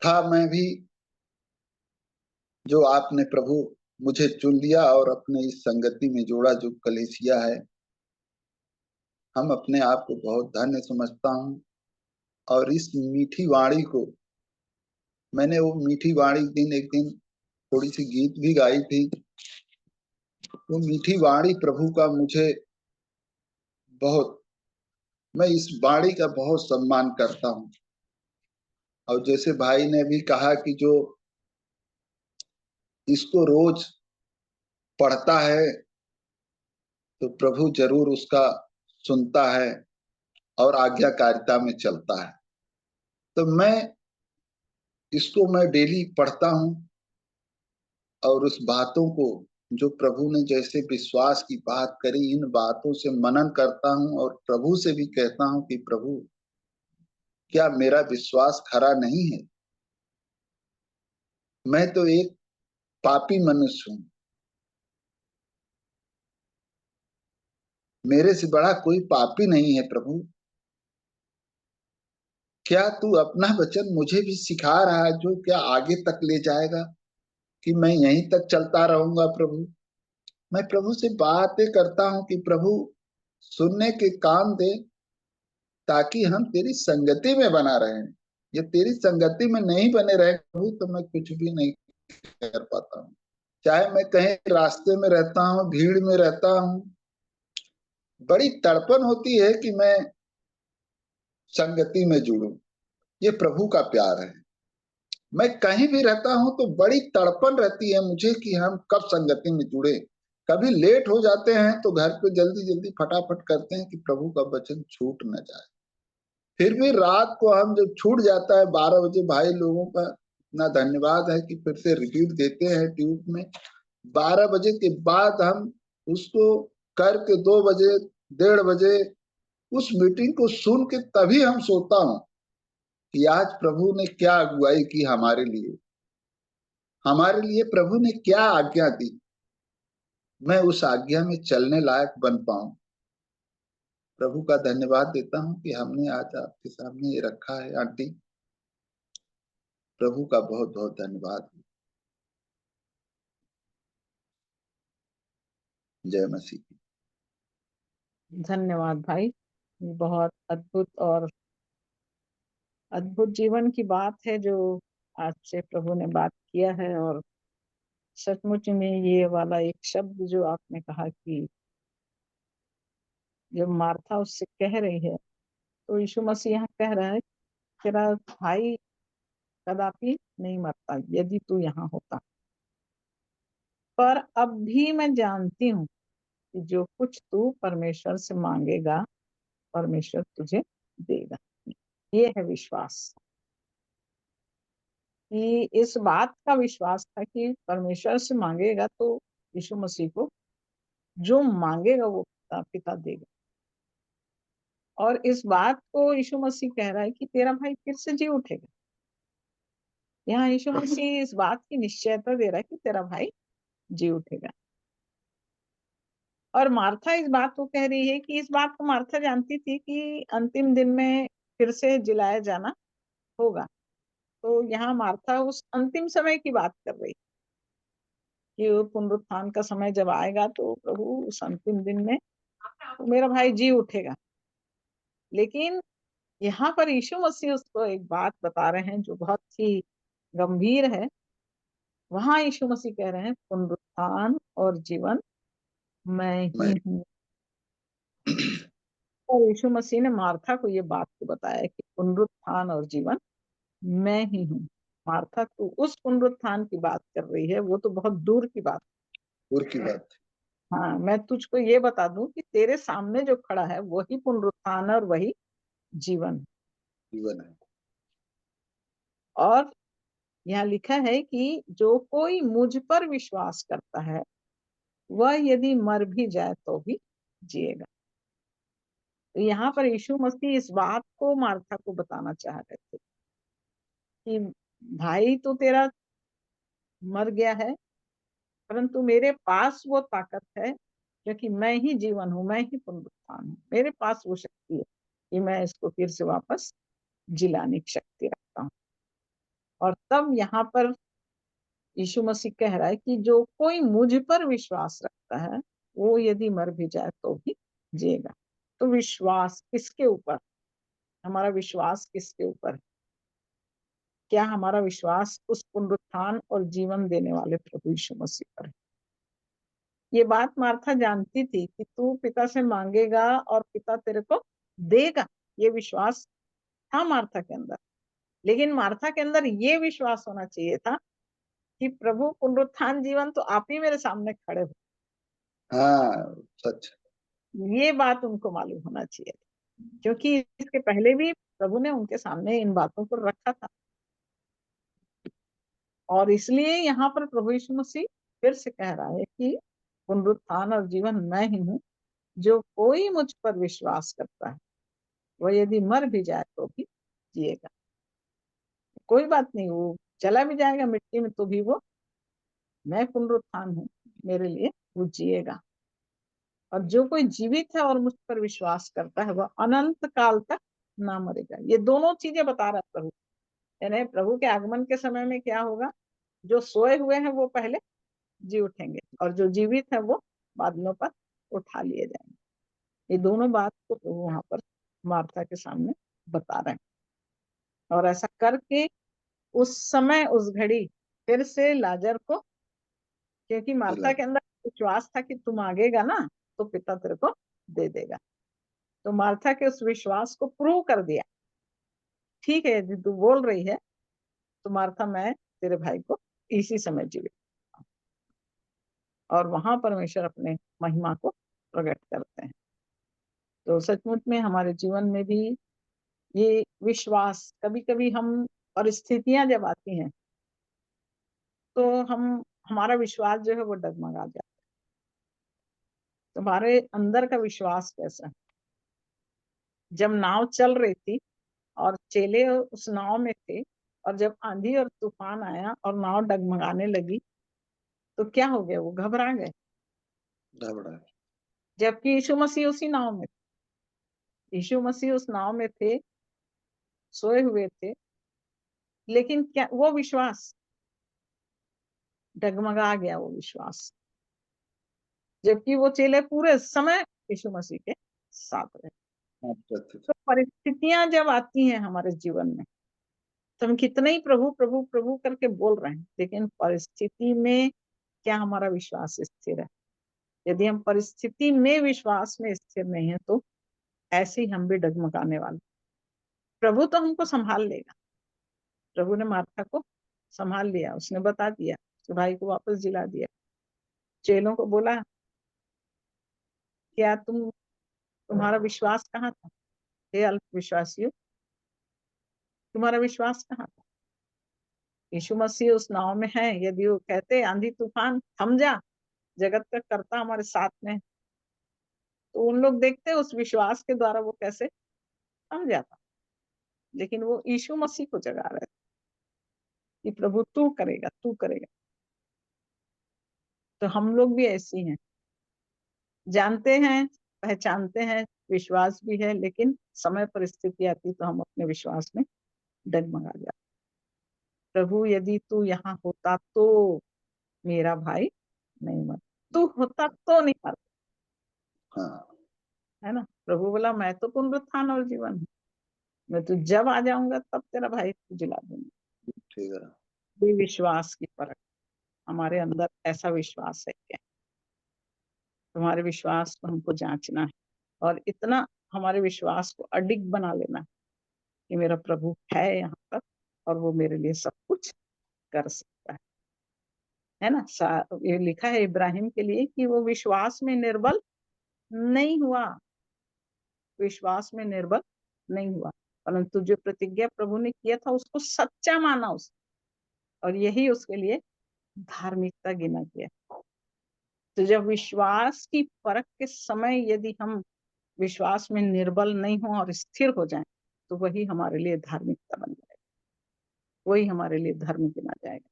Speaker 3: था मैं भी, जो आपने प्रभु मुझे चुन लिया और अपने इस संगति में जोड़ा, जो कलीसिया है। हम अपने आप को बहुत धन्य समझता हूँ। और इस मीठी वाणी को, मैंने वो मीठी वाणी एक दिन थोड़ी सी गीत भी गाई थी। वो मीठी वाणी प्रभु का मुझे बहुत, मैं इस वाणी का बहुत सम्मान करता हूँ। और जैसे भाई ने भी कहा कि जो इसको रोज पढ़ता है तो प्रभु जरूर उसका सुनता है और आज्ञाकारिता में चलता है। तो मैं डेली पढ़ता हूँ और उस बातों को, जो प्रभु ने जैसे विश्वास की बात करी, इन बातों से मनन करता हूँ और प्रभु से भी कहता हूँ कि प्रभु, क्या मेरा विश्वास खरा नहीं है? मैं तो एक पापी मनुष्य हूँ, मेरे से बड़ा कोई पापी नहीं है। प्रभु, क्या तू अपना वचन मुझे भी सिखा रहा है, जो क्या आगे तक ले जाएगा कि मैं यहीं तक चलता रहूंगा? प्रभु, मैं प्रभु से बातें करता हूँ कि प्रभु सुनने के कान दे, ताकि हम तेरी संगति में बना रहें। ये तेरी संगति में नहीं बने रहे प्रभु, तो मैं कुछ भी नहीं कर पाता हूँ। चाहे मैं कहीं रास्ते में रहता हूँ, भीड़ में रहता हूँ, बड़ी तड़पन होती है कि मैं संगति में जुड़ूं। ये प्रभु का प्यार है। मैं कहीं भी रहता हूं तो बड़ी तड़पन रहती है मुझे कि हम कब संगति में जुड़े। कभी लेट हो जाते हैं तो घर पे जल्दी जल्दी फटाफट करते हैं कि प्रभु का वचन छूट न जाए। फिर भी रात को हम जब छूट जाता है 12 बजे, भाई लोगों का इतना धन्यवाद है कि फिर से रिपीट देते हैं ट्यूब में। 12 बजे के बाद हम उसको करके 2 बजे 1:30 बजे उस मीटिंग को सुन के तभी हम सोता हूँ कि आज प्रभु ने क्या अगुवाई की हमारे लिए प्रभु ने क्या आज्ञा दी, मैं उस आज्ञा में चलने लायक बन पाऊं। प्रभु का धन्यवाद देता हूं कि हमने आज आपके सामने ये रखा है। आंटी, प्रभु का बहुत बहुत धन्यवाद। जय मसीह।
Speaker 2: धन्यवाद भाई, ये बहुत अद्भुत और अद्भुत जीवन की बात है जो आज से प्रभु ने बात किया है। और सचमुच में ये वाला एक शब्द जो आपने कहा कि जब मार्था उससे कह रही है, तो यीशु मसीह यहाँ कह रहा है तेरा भाई कदापि नहीं मरता यदि तू यहाँ होता, पर अब भी मैं जानती हूँ कि जो कुछ तू परमेश्वर से मांगेगा परमेश्वर तुझे देगा। ये है विश्वास, कि इस बात का विश्वास था कि परमेश्वर से मांगेगा तो यीशु मसीह को जो मांगेगा वो पिता देगा। और इस बात को यीशु मसीह कह रहा है कि तेरा भाई फिर से जी उठेगा। यहाँ यीशु मसीह इस बात की निश्चयता दे रहा है कि तेरा भाई जी उठेगा। और मार्था इस बात को कह रही है कि इस बात को मार्था जानती थी कि अंतिम दिन में फिर से जिलाया जाना होगा। तो यहाँ मार्था उस अंतिम समय की बात कर रही कि वो पुनरुत्थान का समय जब आएगा तो प्रभु उस अंतिम दिन में तो मेरा भाई जी उठेगा। लेकिन यहाँ पर यीशु मसीह उसको एक बात बता रहे हैं जो बहुत ही गंभीर है। वहां यीशु मसीह कह रहे हैं पुनरुत्थान और जीवन मैं ही हूँ। और यीशु मसीह ने मार्था को ये बात को बताया कि पुनरुत्थान और जीवन मैं ही हूँ। मार्था तो उस पुनरुत्थान की बात कर रही है, वो तो बहुत दूर की बात।
Speaker 3: दूर की बात।
Speaker 2: हाँ, मैं तुझको ये बता दूं कि तेरे सामने जो खड़ा है वही पुनरुत्थान और वही जीवन
Speaker 3: है।
Speaker 2: और यहाँ लिखा है कि जो कोई मुझ पर विश्वास करता है वह यदि मर भी जाए तो भी जिएगा। तो यहाँ पर यीशु मसीह इस बात को मार्था को बताना चाह रहे थे कि भाई तो तेरा मर गया है, परंतु मेरे पास वो ताकत है क्योंकि मैं ही जीवन हूँ, मैं ही पुनरुत्थान हूँ। मेरे पास वो शक्ति है कि मैं इसको फिर से वापस जिलाने की शक्ति रखता हूँ। और तब यहाँ पर यीशु मसीह कह रहा है कि जो कोई मुझ पर विश्वास रखता है वो यदि मर भी जाए तो भी जिएगा। तो विश्वास किसके ऊपर? हमारा विश्वास किसके ऊपर है? क्या हमारा विश्वास उस पुनरुत्थान और जीवन देने वाले प्रभु यीशु मसीह पर है? ये बात मार्था जानती थी कि तू पिता से मांगेगा और पिता तेरे को देगा। ये विश्वास था मार्था के अंदर। लेकिन मार्था के अंदर ये विश्वास होना चाहिए था कि प्रभु पुनरुत्थान जीवन तो आप ही मेरे सामने खड़े हो।
Speaker 3: हाँ, सच।
Speaker 2: ये बात उनको मालूम होना चाहिए, क्योंकि इसके पहले भी प्रभु ने उनके सामने इन बातों को रखा था। और इसलिए यहाँ पर प्रभु यीशु मसीह फिर से कह रहा है कि पुनरुत्थान और जीवन मैं ही हूँ। जो कोई मुझ पर विश्वास करता है वह यदि मर भी जाए तो भी जिएगा। कोई बात नहीं, वो चला भी जाएगा मिट्टी में तो भी वो मैं पुनरुत्थान हूँ, मेरे लिए वो जिएगा। और जो कोई जीवित है और मुझ पर विश्वास करता है वह अनंत काल तक ना मरेगा। ये दोनों चीजें बता रहा है प्रभु। यानी प्रभु के आगमन के समय में क्या होगा? जो सोए हुए हैं वो पहले जी उठेंगे और जो जीवित है वो बादलों पर उठा लिए जाएंगे। ये दोनों बात को प्रभु वहां पर मार्था के सामने बता रहे हैं। और ऐसा करके उस समय उस घड़ी फिर से लाजर को, क्योंकि मार्था के अंदर विश्वास था कि तू मांगेगा ना तो पिता तेरे को दे देगा। तो मार्था के उस विश्वास को प्रूव कर दिया। ठीक है, यदि तू बोल रही है तो मार्था मैं तेरे भाई को इसी समय जीवित। और वहां परमेश्वर अपने महिमा को प्रकट करते हैं। तो सचमुच में हमारे जीवन में भी ये विश्वास, कभी कभी हम परिस्थितियां जब आती हैं तो हमारा विश्वास जो है वो डगमगा जाता है। तुम्हारे अंदर का विश्वास कैसा है? जब नाव चल रही थी और चेले उस नाव में थे, और जब आंधी और तूफान आया और नाव डगमगाने लगी तो क्या हो गया? वो घबरा गए,
Speaker 3: घबरा।
Speaker 2: जबकि यीशु मसीह उसी नाव में थे। यीशु मसीह उस नाव में थे, सोए हुए थे, लेकिन क्या वो विश्वास डगमगा गया? वो विश्वास, जबकि वो चेले पूरे समय यीशु मसीह के साथ रहे।
Speaker 3: अच्छा, अच्छा।
Speaker 2: तो परिस्थितियां जब आती हैं हमारे जीवन में, तो हम कितने ही प्रभु प्रभु प्रभु करके बोल रहे हैं, लेकिन परिस्थिति में क्या हमारा विश्वास स्थिर है? यदि हम परिस्थिति में विश्वास में स्थिर नहीं है तो ऐसे ही हम भी डगमगाने वाले। प्रभु तो हमको संभाल लेगा। प्रभु ने मार्था को संभाल लिया, उसने बता दिया, उसके भाई को वापस जिला दिया। चेलों को बोला, क्या तुम्हारा विश्वास कहाँ था? हे अल्पविश्वासियों, तुम्हारा विश्वास कहाँ था? यीशु मसीह उस नाव में है, यदि वो कहते आंधी तूफान थम जा, जगत का कर्ता हमारे साथ में है, तो उन लोग देखते उस विश्वास के द्वारा वो कैसे थम जाता। लेकिन वो यीशु मसीह को जगा रहे थे कि प्रभु तू करेगा, तू करेगा। तो हम लोग भी ऐसे ही हैं, जानते हैं, पहचानते हैं, विश्वास भी है, लेकिन समय परिस्थिति आती तो हम अपने विश्वास में डगमगा जाते। प्रभु यदि तू यहाँ होता तो मेरा भाई नहीं मर, तू होता तो नहीं मर,
Speaker 3: हाँ,
Speaker 2: है ना? प्रभु बोला, मैं तो पुनरुत्थान और जीवन हूँ, मैं तो जब आ जाऊंगा तब तेरा भाई को जिला दूंगा।
Speaker 3: ठीक है।
Speaker 2: ये विश्वास की परख, हमारे अंदर ऐसा विश्वास है क्या? तुम्हारे विश्वास को हमको जांचना है, और इतना हमारे विश्वास को अडिग बना लेना है कि मेरा प्रभु है यहाँ पर और वो मेरे लिए सब कुछ कर सकता है ना? ये लिखा है इब्राहिम के लिए कि वो विश्वास में निर्बल नहीं हुआ, विश्वास में निर्बल नहीं हुआ, परंतु जो प्रतिज्ञा प्रभु ने किया था उसको सच्चा माना उसने, और यही उसके लिए धार्मिकता गिना गया। तो जब विश्वास की परख के समय यदि हम विश्वास में निर्बल नहीं हो और स्थिर हो जाएं, तो वही हमारे लिए धार्मिकता बन जाएगा, वही हमारे लिए धर्म गिना जाएगा,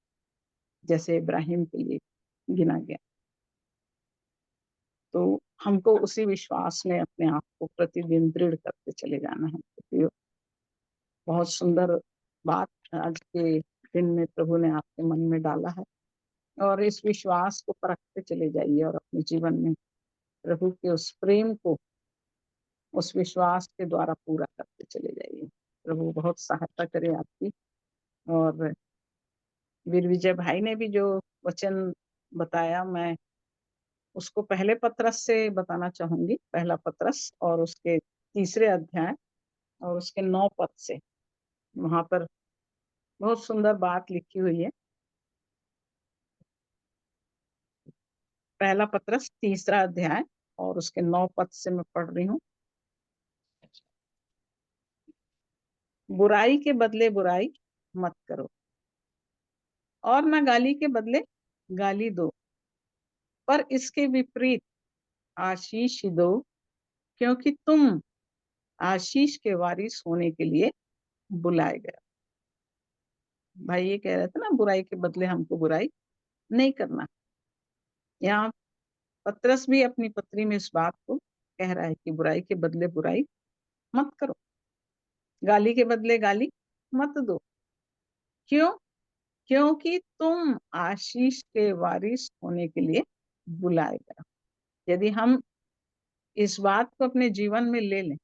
Speaker 2: जैसे इब्राहिम के लिए गिना गया। तो हमको उसी विश्वास में अपने आप को प्रतिदिन दृढ़ करते चले जाना है। तो बहुत सुंदर बात आज के दिन में प्रभु ने आपके मन में डाला है, और इस विश्वास को परखते चले जाइए और अपने जीवन में प्रभु के उस प्रेम को उस विश्वास के द्वारा पूरा करते चले जाइए। प्रभु बहुत सहायता करे आपकी। और वीर विजय भाई ने भी जो वचन बताया, मैं उसको पहले पत्रस से बताना चाहूंगी, पहला पत्रस और उसके 3 अध्याय और उसके 9 पद से। वहां पर बहुत सुंदर बात लिखी हुई है। पहला पत्रस 3 अध्याय और उसके 9 पद से मैं पढ़ रही हूँ। बुराई के बदले बुराई मत करो, और न गाली के बदले गाली दो, पर इसके विपरीत आशीष दो, क्योंकि तुम आशीष के वारिस होने के लिए बुलाए गए। भाई ये कह रहे थे ना, बुराई के बदले हमको बुराई नहीं करना। यहाँ पत्रस भी अपनी पत्री में इस बात को कह रहा है कि बुराई के बदले बुराई मत करो, गाली के बदले गाली मत दो। क्यों? क्योंकि तुम आशीष के वारिस होने के लिए बुलाए गए। यदि हम इस बात को अपने जीवन में ले लें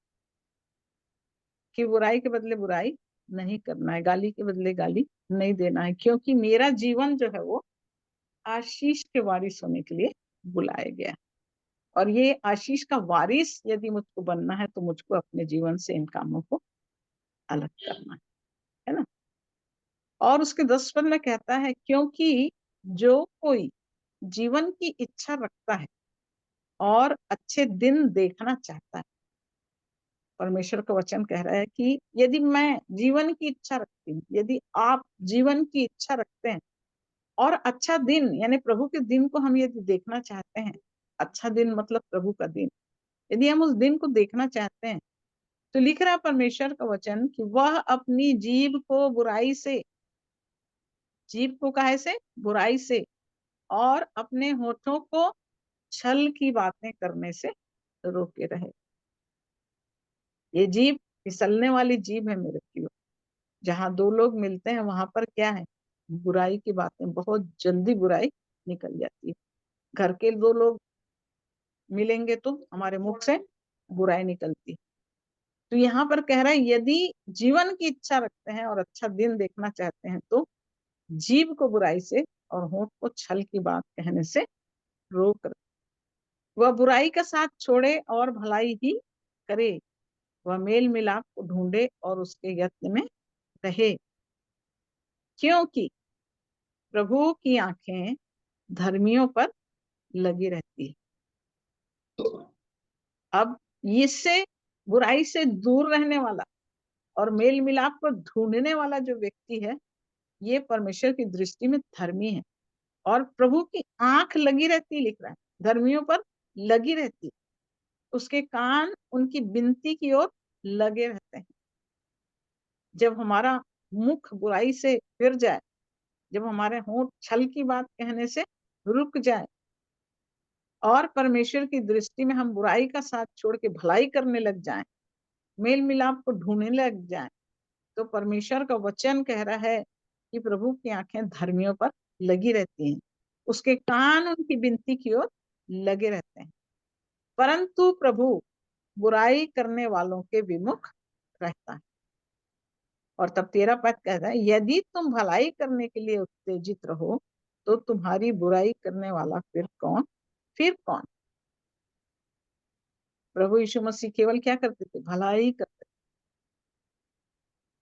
Speaker 2: कि बुराई के बदले बुराई नहीं करना है, गाली के बदले गाली नहीं देना है, क्योंकि मेरा जीवन जो है वो आशीष के वारिस होने के लिए बुलाया गया। और ये आशीष का वारिस यदि मुझको बनना है तो मुझको अपने जीवन से इन कामों को अलग करना है ना? और उसके 10 पद में कहता है, क्योंकि जो कोई जीवन की इच्छा रखता है और अच्छे दिन देखना चाहता है, परमेश्वर का वचन कह रहा है कि यदि मैं जीवन की इच्छा रखती हूँ, यदि आप जीवन की इच्छा रखते हैं और अच्छा दिन यानी प्रभु के दिन को हम यदि देखना चाहते हैं, अच्छा दिन मतलब प्रभु का दिन, यदि हम उस दिन को देखना चाहते हैं तो लिख रहा है परमेश्वर का वचन कि वह अपनी जीभ को बुराई से, जीभ को काहे से, बुराई से, और अपने होठों को छल की बातें करने से रोके रहे। ये जीभ फिसलने वाली जीभ है मेरे प्रियो। जहां दो लोग मिलते हैं वहां पर क्या है, बुराई की बातें, बहुत जल्दी बुराई निकल जाती है। घर के दो लोग मिलेंगे तो हमारे मुख से बुराई निकलती है। तो यहाँ पर कह रहा है यदि जीवन की इच्छा रखते हैं और अच्छा दिन देखना चाहते हैं तो जीभ को बुराई से और होंठ को छल की बात कहने से रोक रहे। वह बुराई का साथ छोड़े और भलाई ही करे, वह मेल मिलाप को ढूंढे और उसके यत्न में रहे, क्योंकि प्रभु की आंखें धर्मियों पर लगी रहती है। अब इससे बुराई से दूर रहने वाला और मेल मिलाप को ढूंढने वाला जो व्यक्ति है, ये परमेश्वर की दृष्टि में धर्मी है। और प्रभु की आंख लगी रहती, लिख रहा है, धर्मियों पर लगी रहती, उसके कान उनकी विनती की ओर लगे रहते हैं। जब हमारा मुख बुराई से फिर जाए, जब हमारे होंठ छल की बात कहने से रुक जाए और परमेश्वर की दृष्टि में हम बुराई का साथ छोड़ के भलाई करने लग जाएं, मेल मिलाप को ढूंढने लग जाएं, तो परमेश्वर का वचन कह रहा है कि प्रभु की आंखें धर्मियों पर लगी रहती हैं, उसके कान उनकी विनती की ओर लगे रहते हैं, परंतु प्रभु बुराई करने वालों के विमुख रहता है। और तब 13 पद कहता है यदि तुम भलाई करने के लिए उत्तेजित रहो तो तुम्हारी बुराई करने वाला फिर कौन, फिर कौन। प्रभु यीशु मसीह केवल क्या करते थे, भलाई करते थे।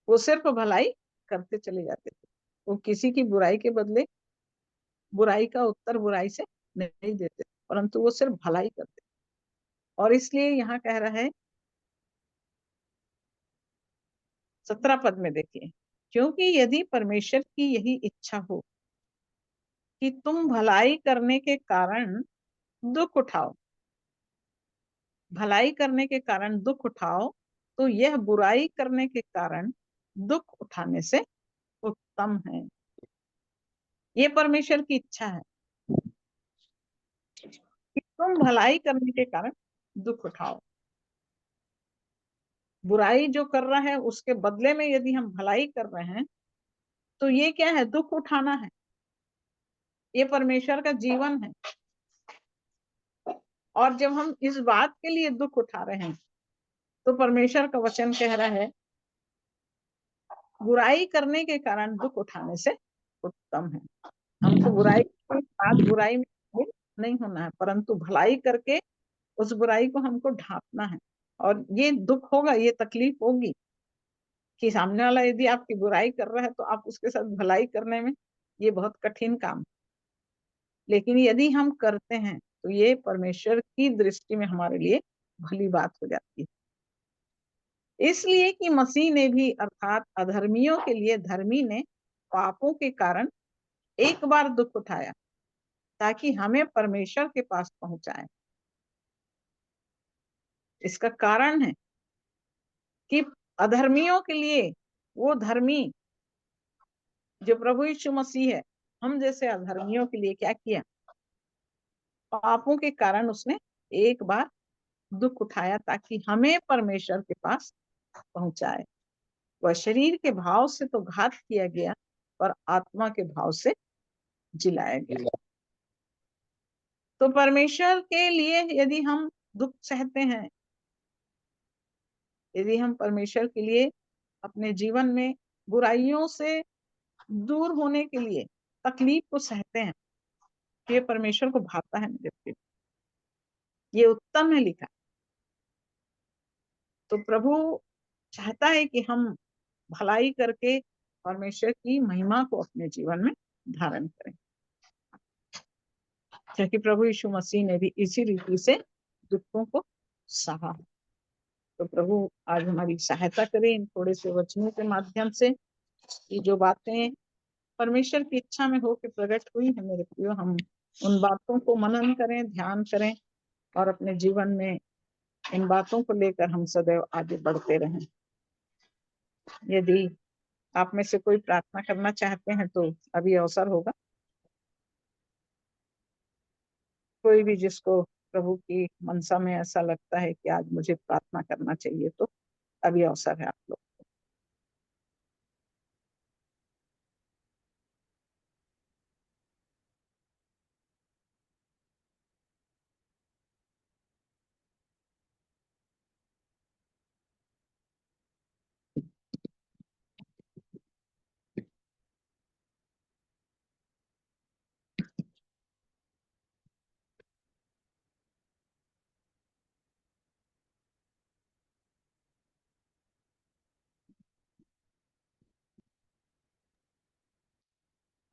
Speaker 2: वो सिर्फ भलाई करते चले जाते थे, वो किसी की बुराई के बदले बुराई का उत्तर बुराई से नहीं देते, परंतु वो सिर्फ भलाई करते। और इसलिए यहाँ कह रहा है 17 पद में देखिए, क्योंकि यदि परमेश्वर की यही इच्छा हो कि तुम भलाई करने के कारण दुख उठाओ, भलाई करने के कारण दुख उठाओ, तो यह बुराई करने के कारण दुख उठाने से उत्तम है। ये परमेश्वर की इच्छा है कि तुम भलाई करने के कारण दुख उठाओ। बुराई जो कर रहा है उसके बदले में यदि हम भलाई कर रहे हैं तो ये क्या है, दुख उठाना है। ये परमेश्वर का जीवन है। और जब हम इस बात के लिए दुख उठा रहे हैं तो परमेश्वर का वचन कह रहा है बुराई करने के कारण दुख उठाने से उत्तम है। हमको बुराई के साथ बुराई में नहीं होना है, परंतु भलाई करके उस बुराई को हमको ढांपना है। और ये दुख होगा, ये तकलीफ होगी कि सामने वाला यदि आपकी बुराई कर रहा है तो आप उसके साथ भलाई करने में ये बहुत कठिन काम। लेकिन यदि हम करते हैं तो ये परमेश्वर की दृष्टि में हमारे लिए भली बात हो जाती है। इसलिए कि मसीह ने भी अर्थात अधर्मियों के लिए धर्मी ने पापों के कारण एक बार दुख उठाया ताकि हमें परमेश्वर के पास पहुंचाए। इसका कारण है कि अधर्मियों के लिए वो धर्मी जो प्रभु यीशु मसीह है, हम जैसे अधर्मियों के लिए क्या किया, पापों के कारण उसने एक बार दुख उठाया ताकि हमें परमेश्वर के पास पहुंचाए। वह शरीर के भाव से तो घात किया गया पर आत्मा के भाव से जिलाया गया। तो परमेश्वर के लिए यदि हम दुख सहते हैं, यदि हम परमेश्वर के लिए अपने जीवन में बुराइयों से दूर होने के लिए तकलीफ को सहते हैं, ये परमेश्वर को भाता है मेरे प्रिय, ये उत्तम है लिखा। तो प्रभु चाहता है कि हम भलाई करके परमेश्वर की महिमा को अपने जीवन में धारण करें, क्योंकि प्रभु यीशु मसीह ने भी इसी रीति से दुखों को सहा। तो प्रभु आज हमारी सहायता करें इन थोड़े से वचनों के माध्यम से, कि जो बातें परमेश्वर की इच्छा में होकर प्रकट हुई है मेरे प्रियो, हम उन बातों को मनन करें, ध्यान करें और अपने जीवन में इन बातों को लेकर हम सदैव आगे बढ़ते रहें। यदि आप में से कोई प्रार्थना करना चाहते हैं तो अभी अवसर होगा। कोई भी जिसको प्रभु की मनसा में ऐसा लगता है कि आज मुझे प्रार्थना करना चाहिए, तो अभी अवसर है आप लोग।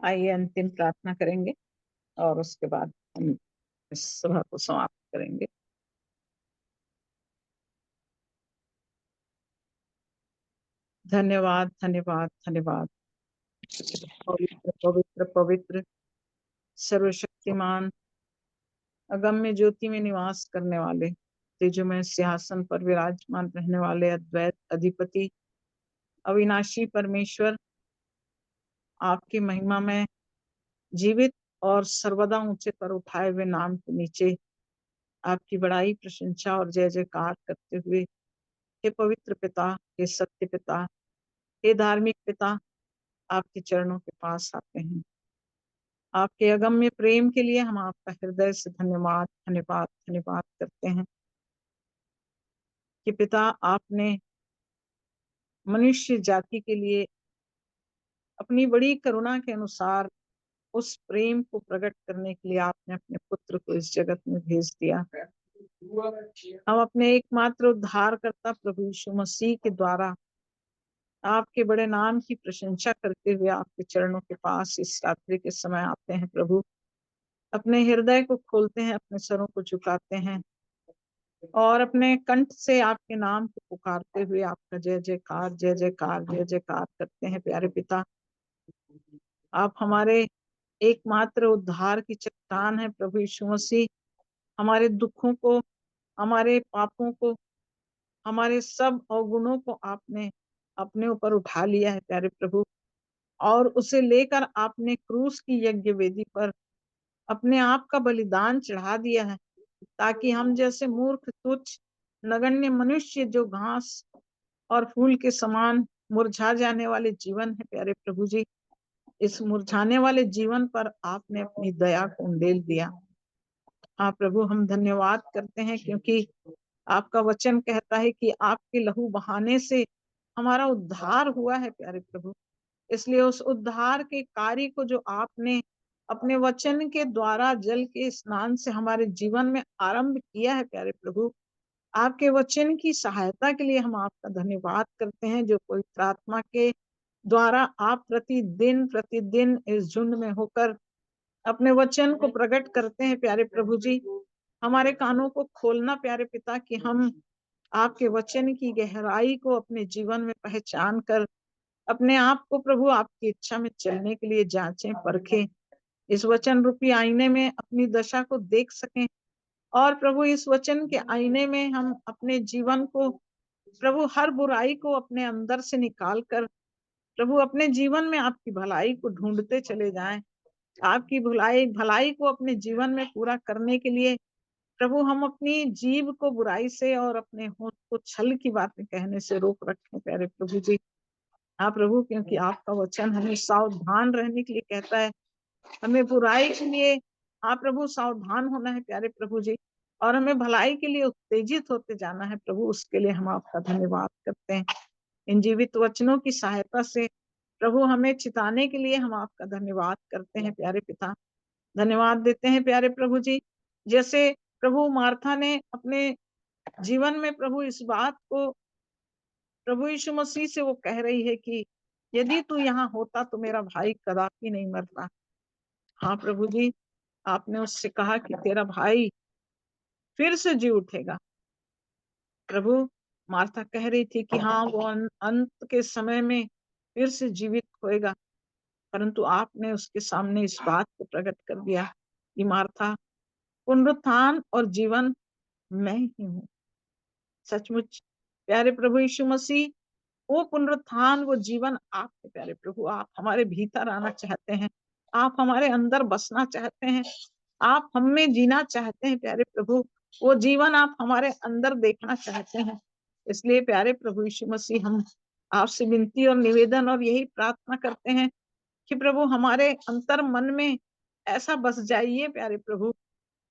Speaker 2: आइए अंतिम प्रार्थना करेंगे और उसके बाद हम इस सभा को समाप्त करेंगे। धन्यवाद धन्यवाद धन्यवाद। पवित्र पवित्र पवित्र, सर्वशक्तिमान, अगम्य ज्योति में निवास करने वाले, तेजोमय सिंहासन पर विराजमान रहने वाले अद्वैत अधिपति, अविनाशी परमेश्वर, आपकी महिमा में जीवित और सर्वदा ऊंचे पर उठाए हुए नाम के नीचे आपकी बड़ाई, प्रशंसा और जय जयकार करते हुए, हे पवित्र पिता, हे सत्य पिता, हे धार्मिक पिता, आपके चरणों के पास आते हैं। आपके अगम्य प्रेम के लिए हम आपका हृदय से धन्यवाद धन्यवाद धन्यवाद करते हैं कि पिता, आपने मनुष्य जाति के लिए अपनी बड़ी करुणा के अनुसार उस प्रेम को प्रकट करने के लिए आपने अपने पुत्र को इस जगत में भेज दिया। हम अपने एकमात्र उद्धारकर्ता प्रभु यीशु मसीह के द्वारा आपके बड़े नाम की प्रशंसा करते हुए आपके चरणों के पास इस रात्रि के समय आते हैं। प्रभु, अपने हृदय को खोलते हैं, अपने सरों को झुकाते हैं और अपने कंठ से आपके नाम को पुकारते हुए आपका जय जयकार जय जयकार जय जयकार करते हैं। प्यारे पिता, आप हमारे एकमात्र उद्धार की चट्टान है प्रभु यीशु मसीह। हमारे दुखों को, हमारे पापों को, हमारे सब अवगुणों को आपने अपने ऊपर उठा लिया है प्यारे प्रभु, और उसे लेकर आपने क्रूस की यज्ञ वेदी पर अपने आप का बलिदान चढ़ा दिया है, ताकि हम जैसे मूर्ख, तुच्छ, नगण्य मनुष्य जो घास और फूल के समान मुरझा जाने वाले जीवन है प्यारे प्रभु जी, इस मुरझाने वाले जीवन पर आपने अपनी दया को उंडेल दिया। हाँ प्रभु, हम धन्यवाद करते हैं क्योंकि आपका वचन कहता है कि आपके लहू बहाने से हमारा उद्धार हुआ है प्यारे प्रभु। इसलिए उस उद्धार के कार्य को जो आपने अपने वचन के द्वारा जल के स्नान से हमारे जीवन में आरंभ किया है प्यारे प्रभु, आपके वचन की सहायता के लिए हम आपका धन्यवाद करते हैं, जो पवित्र आत्मा के द्वारा आप प्रतिदिन प्रतिदिन इस झुंड में होकर अपने वचन को प्रकट करते हैं। प्यारे प्रभु जी, हमारे कानों को खोलना प्यारे पिता, कि हम आपके वचन की गहराई को अपने जीवन में पहचान कर अपने आप को प्रभु आपकी इच्छा में चलने के लिए जांचें, परखें, इस वचन रूपी आईने में अपनी दशा को देख सकें और प्रभु इस वचन के आईने में हम अपने जीवन को प्रभु हर बुराई को अपने अंदर से निकाल कर प्रभु अपने जीवन में आपकी भलाई को ढूंढते चले जाएं। आपकी भलाई को अपने जीवन में पूरा करने के लिए प्रभु हम अपनी जीव को बुराई से और अपने होठ को छल की बातें कहने से रोक रखें प्यारे प्रभु जी। हाँ प्रभु, क्योंकि आपका वचन हमें सावधान रहने के लिए कहता है, हमें बुराई के लिए हाँ प्रभु सावधान होना है प्यारे प्रभु जी, और हमें भलाई के लिए उत्तेजित होते जाना है प्रभु। उसके लिए हम आपका धन्यवाद करते हैं। इन जीवित वचनों की सहायता से प्रभु हमें चिताने के लिए हम आपका धन्यवाद करते हैं प्यारे पिता। धन्यवाद देते हैं प्यारे प्रभु जी, जैसे प्रभु मार्था ने अपने जीवन में प्रभु इस बात को प्रभु यीशु मसीह से वो कह रही है कि यदि तू यहाँ होता तो मेरा भाई कदापि नहीं मरता। हाँ प्रभु जी, आपने उससे कहा कि तेरा भाई फिर से जी उठेगा। प्रभु, मार्था कह रही थी कि हाँ वो अंत के समय में फिर से जीवित होएगा, परंतु आपने उसके सामने इस बात को प्रकट कर दिया कि मार्था, पुनरुत्थान और जीवन मैं ही हूँ। सचमुच प्यारे प्रभु यीशु मसीह, वो पुनरुत्थान, वो जीवन आप है प्यारे प्रभु। आप हमारे भीतर आना चाहते हैं, आप हमारे अंदर बसना चाहते हैं, आप हम में जीना चाहते हैं प्यारे प्रभु। वो जीवन आप हमारे अंदर देखना चाहते हैं। इसलिए प्यारे प्रभु यीशु मसीह, हम आपसे विनती और निवेदन और यही प्रार्थना करते हैं कि प्रभु हमारे अंतर मन में ऐसा बस जाइए प्यारे प्रभु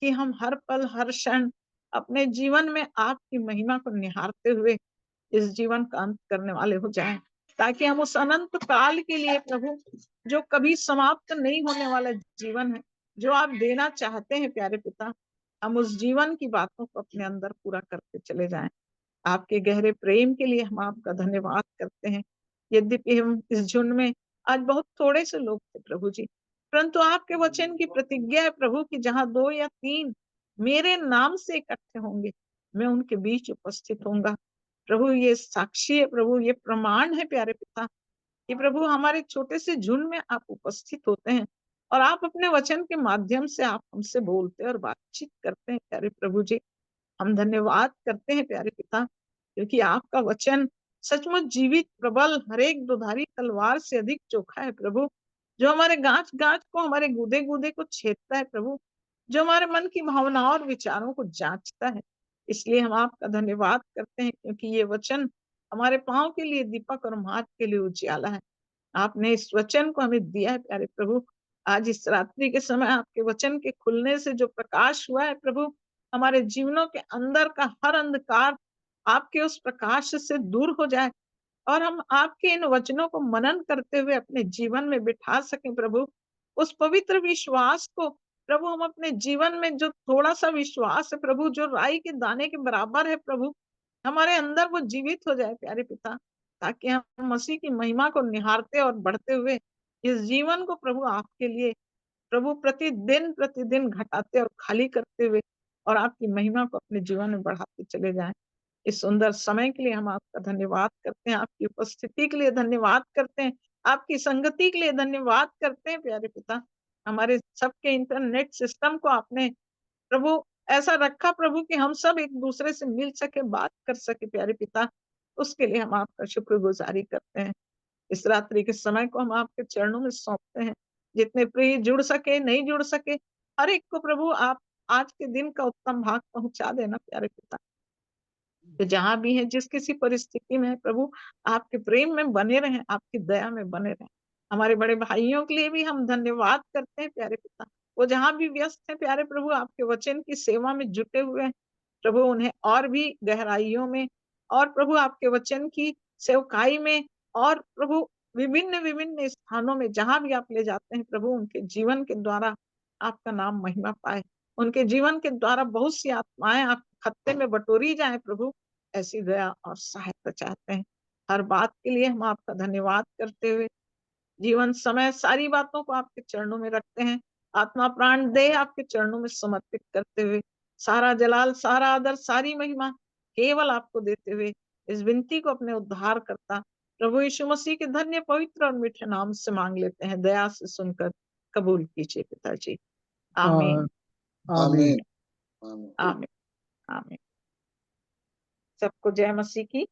Speaker 2: कि हम हर पल हर क्षण अपने जीवन में आपकी महिमा को निहारते हुए इस जीवन का अंत करने वाले हो जाएं, ताकि हम उस अनंत काल के लिए प्रभु, जो कभी समाप्त नहीं होने वाला जीवन है, जो आप देना चाहते हैं प्यारे पिता, हम उस जीवन की बातों को अपने अंदर पूरा करते चले जाएं। आपके गहरे प्रेम के लिए हम आपका धन्यवाद करते हैं। यद्यपि हम इस झुंड में आज बहुत थोड़े से लोग थे प्रभु जी, परंतु आपके वचन की प्रतिज्ञा है प्रभु कि जहां 2 या 3 मेरे नाम से इकट्ठे होंगे, मैं उनके बीच उपस्थित होऊंगा। प्रभु ये साक्षी है प्रभु, ये प्रमाण है प्यारे पिता कि प्रभु हमारे छोटे से झुंड में आप उपस्थित होते हैं और आप अपने वचन के माध्यम से आप हमसे बोलते और बातचीत करते हैं प्यारे प्रभु जी। हम धन्यवाद करते हैं प्यारे पिता, क्योंकि आपका वचन सचमुच जीवित, प्रबल, हर एक दुधारी तलवार से अधिक चोखा है प्रभु, जो हमारे गांठ गांठ को, हमारे गुदे गुदे को छेदता है प्रभु, जो हमारे मन की भावनाओं और विचारों को जांचता है। इसलिए हम आपका धन्यवाद करते हैं, क्योंकि ये वचन हमारे पांव के लिए दीपक और मार्ग के लिए उजियाला है। आपने इस वचन को हमें दिया है प्यारे प्रभु। आज इस रात्रि के समय आपके वचन के खुलने से जो प्रकाश हुआ है प्रभु, हमारे जीवनों के अंदर का हर अंधकार आपके उस प्रकाश से दूर हो जाए और हम आपके इन वचनों को मनन करते हुए अपने जीवन में बिठा सकें प्रभु। उस पवित्र विश्वास को प्रभु, हम अपने जीवन में, जो थोड़ा सा विश्वास है प्रभु, जो राई के दाने के बराबर है प्रभु, हमारे अंदर वो जीवित हो जाए प्यारे पिता, ताकि हम मसीह की महिमा को निहारते और बढ़ते हुए इस जीवन को प्रभु आपके लिए प्रभु प्रतिदिन प्रतिदिन घटाते और खाली करते हुए और आपकी महिमा को अपने जीवन में बढ़ाते चले जाएं। इस सुंदर समय के लिए हम आपका धन्यवाद करते हैं, आपकी उपस्थिति के लिए धन्यवाद करते हैं, आपकी संगति के लिए धन्यवाद करते हैं प्यारे पिता। हमारे सबके इंटरनेट सिस्टम को आपने प्रभु ऐसा रखा प्रभु कि हम सब एक दूसरे से मिल सके, बात कर सके प्यारे पिता, उसके लिए हम आपका शुक्रगुजारी करते हैं। इस रात्रि के समय को हम आपके चरणों में सौंपते हैं। जितने प्रिय जुड़ सके, नहीं जुड़ सके, हर एक को प्रभु आप आज के दिन का उत्तम भाग पहुंचा देना प्यारे पिता। तो जहां भी है, जिस किसी परिस्थिति में है प्रभु, आपके प्रेम में बने रहें, आपकी दया में बने रहें। हमारे बड़े भाइयों के लिए भी हम धन्यवाद करते हैं प्यारे पिता। वो जहां भी व्यस्त है प्यारे प्रभु, आपके वचन की सेवा में जुटे हुए हैं प्रभु, उन्हें और भी गहराइयों में और प्रभु आपके वचन की सेवकाई में और प्रभु विभिन्न विभिन्न स्थानों में जहां भी आप ले जाते हैं प्रभु, उनके जीवन के द्वारा आपका नाम महिमा पाए। उनके जीवन के द्वारा बहुत सी आत्माएं आप खत्ते में बटोरी जाए प्रभु, ऐसी दया और सहायता चाहते हैं। हर बात के लिए हम आपका धन्यवाद करते हुए जीवन, समय, सारी बातों को आपके चरणों में रखते हैं। आत्मा, प्राण, देह आपके चरणों में समर्पित करते हुए सारा जलाल, सारा आदर, सारी महिमा केवल आपको देते हुए इस विनती को अपने उद्धार करता प्रभु यीशु मसीह के धन्य, पवित्र और मीठे नाम से मांग लेते हैं। दया से सुनकर कबूल कीजिए पिताजी। आमीन,
Speaker 1: आमीन।
Speaker 3: आमीन आमीन।
Speaker 2: आमीन, आमीन। सबको जय मसीह की।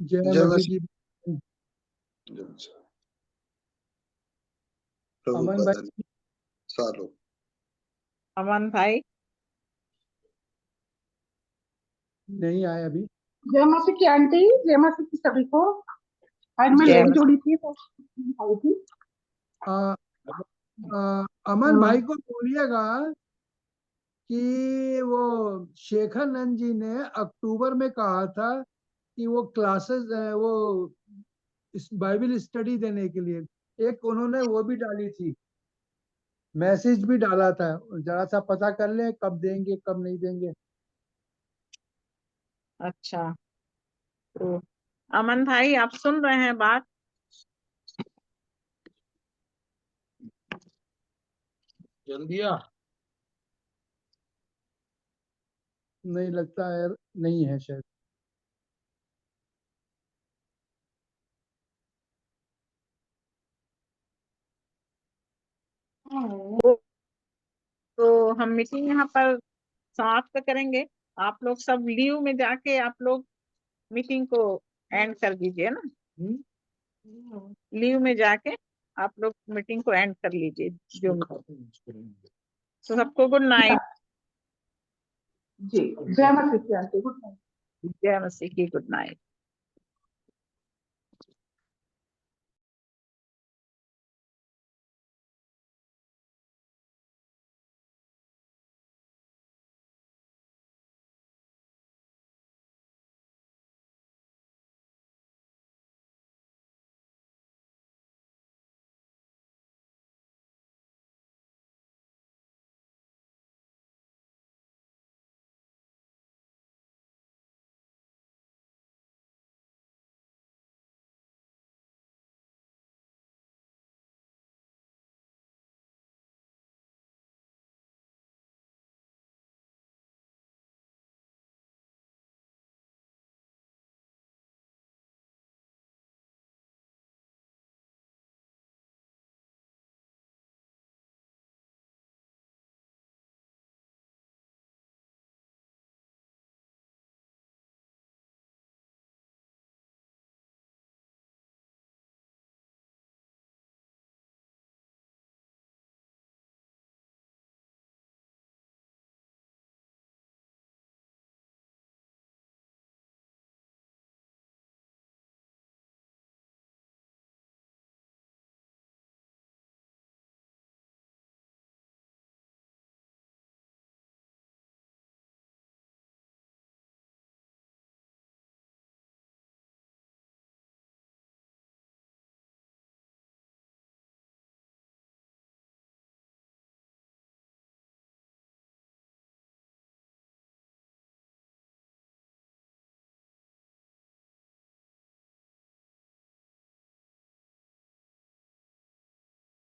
Speaker 1: जय
Speaker 3: जय
Speaker 1: मसीह
Speaker 3: मसीह।
Speaker 1: की।
Speaker 3: जय मसीह। प्रभु
Speaker 1: अमन
Speaker 3: का
Speaker 1: भाई
Speaker 3: धन्यवाद। सालों
Speaker 2: अमन भाई
Speaker 1: नहीं आए अभी।
Speaker 4: जय माता की आंटी, जय माता की सभी को। आज मैं
Speaker 2: जय
Speaker 4: लेट
Speaker 2: मसीह।
Speaker 4: जुड़ी थी तो आई थी।
Speaker 1: आ, अमन भाई को बोलिएगा कि वो शेखर नंद जी ने अक्टूबर में कहा था कि वो क्लासेस, वो इस बाइबल स्टडी देने के लिए, एक उन्होंने वो भी डाली थी, मैसेज भी डाला था। जरा सा पता कर ले कब देंगे कब नहीं देंगे।
Speaker 2: अच्छा, तो अमन भाई आप सुन रहे हैं बात?
Speaker 1: जल्दी आ। नहीं लगता है, नहीं है शायद।
Speaker 2: तो हम मीटिंग यहाँ पर समाप्त करेंगे। आप लोग सब लीव में जाके आप लोग मीटिंग को एंड कर दीजिए ना, लीव में जाके आप लोग मीटिंग को एंड कर लीजिए जो। तो सबको गुड नाइट।
Speaker 4: जी, जय मसीह की आंटी, गुड नाइट।
Speaker 2: जय मसीह की गुड नाइट।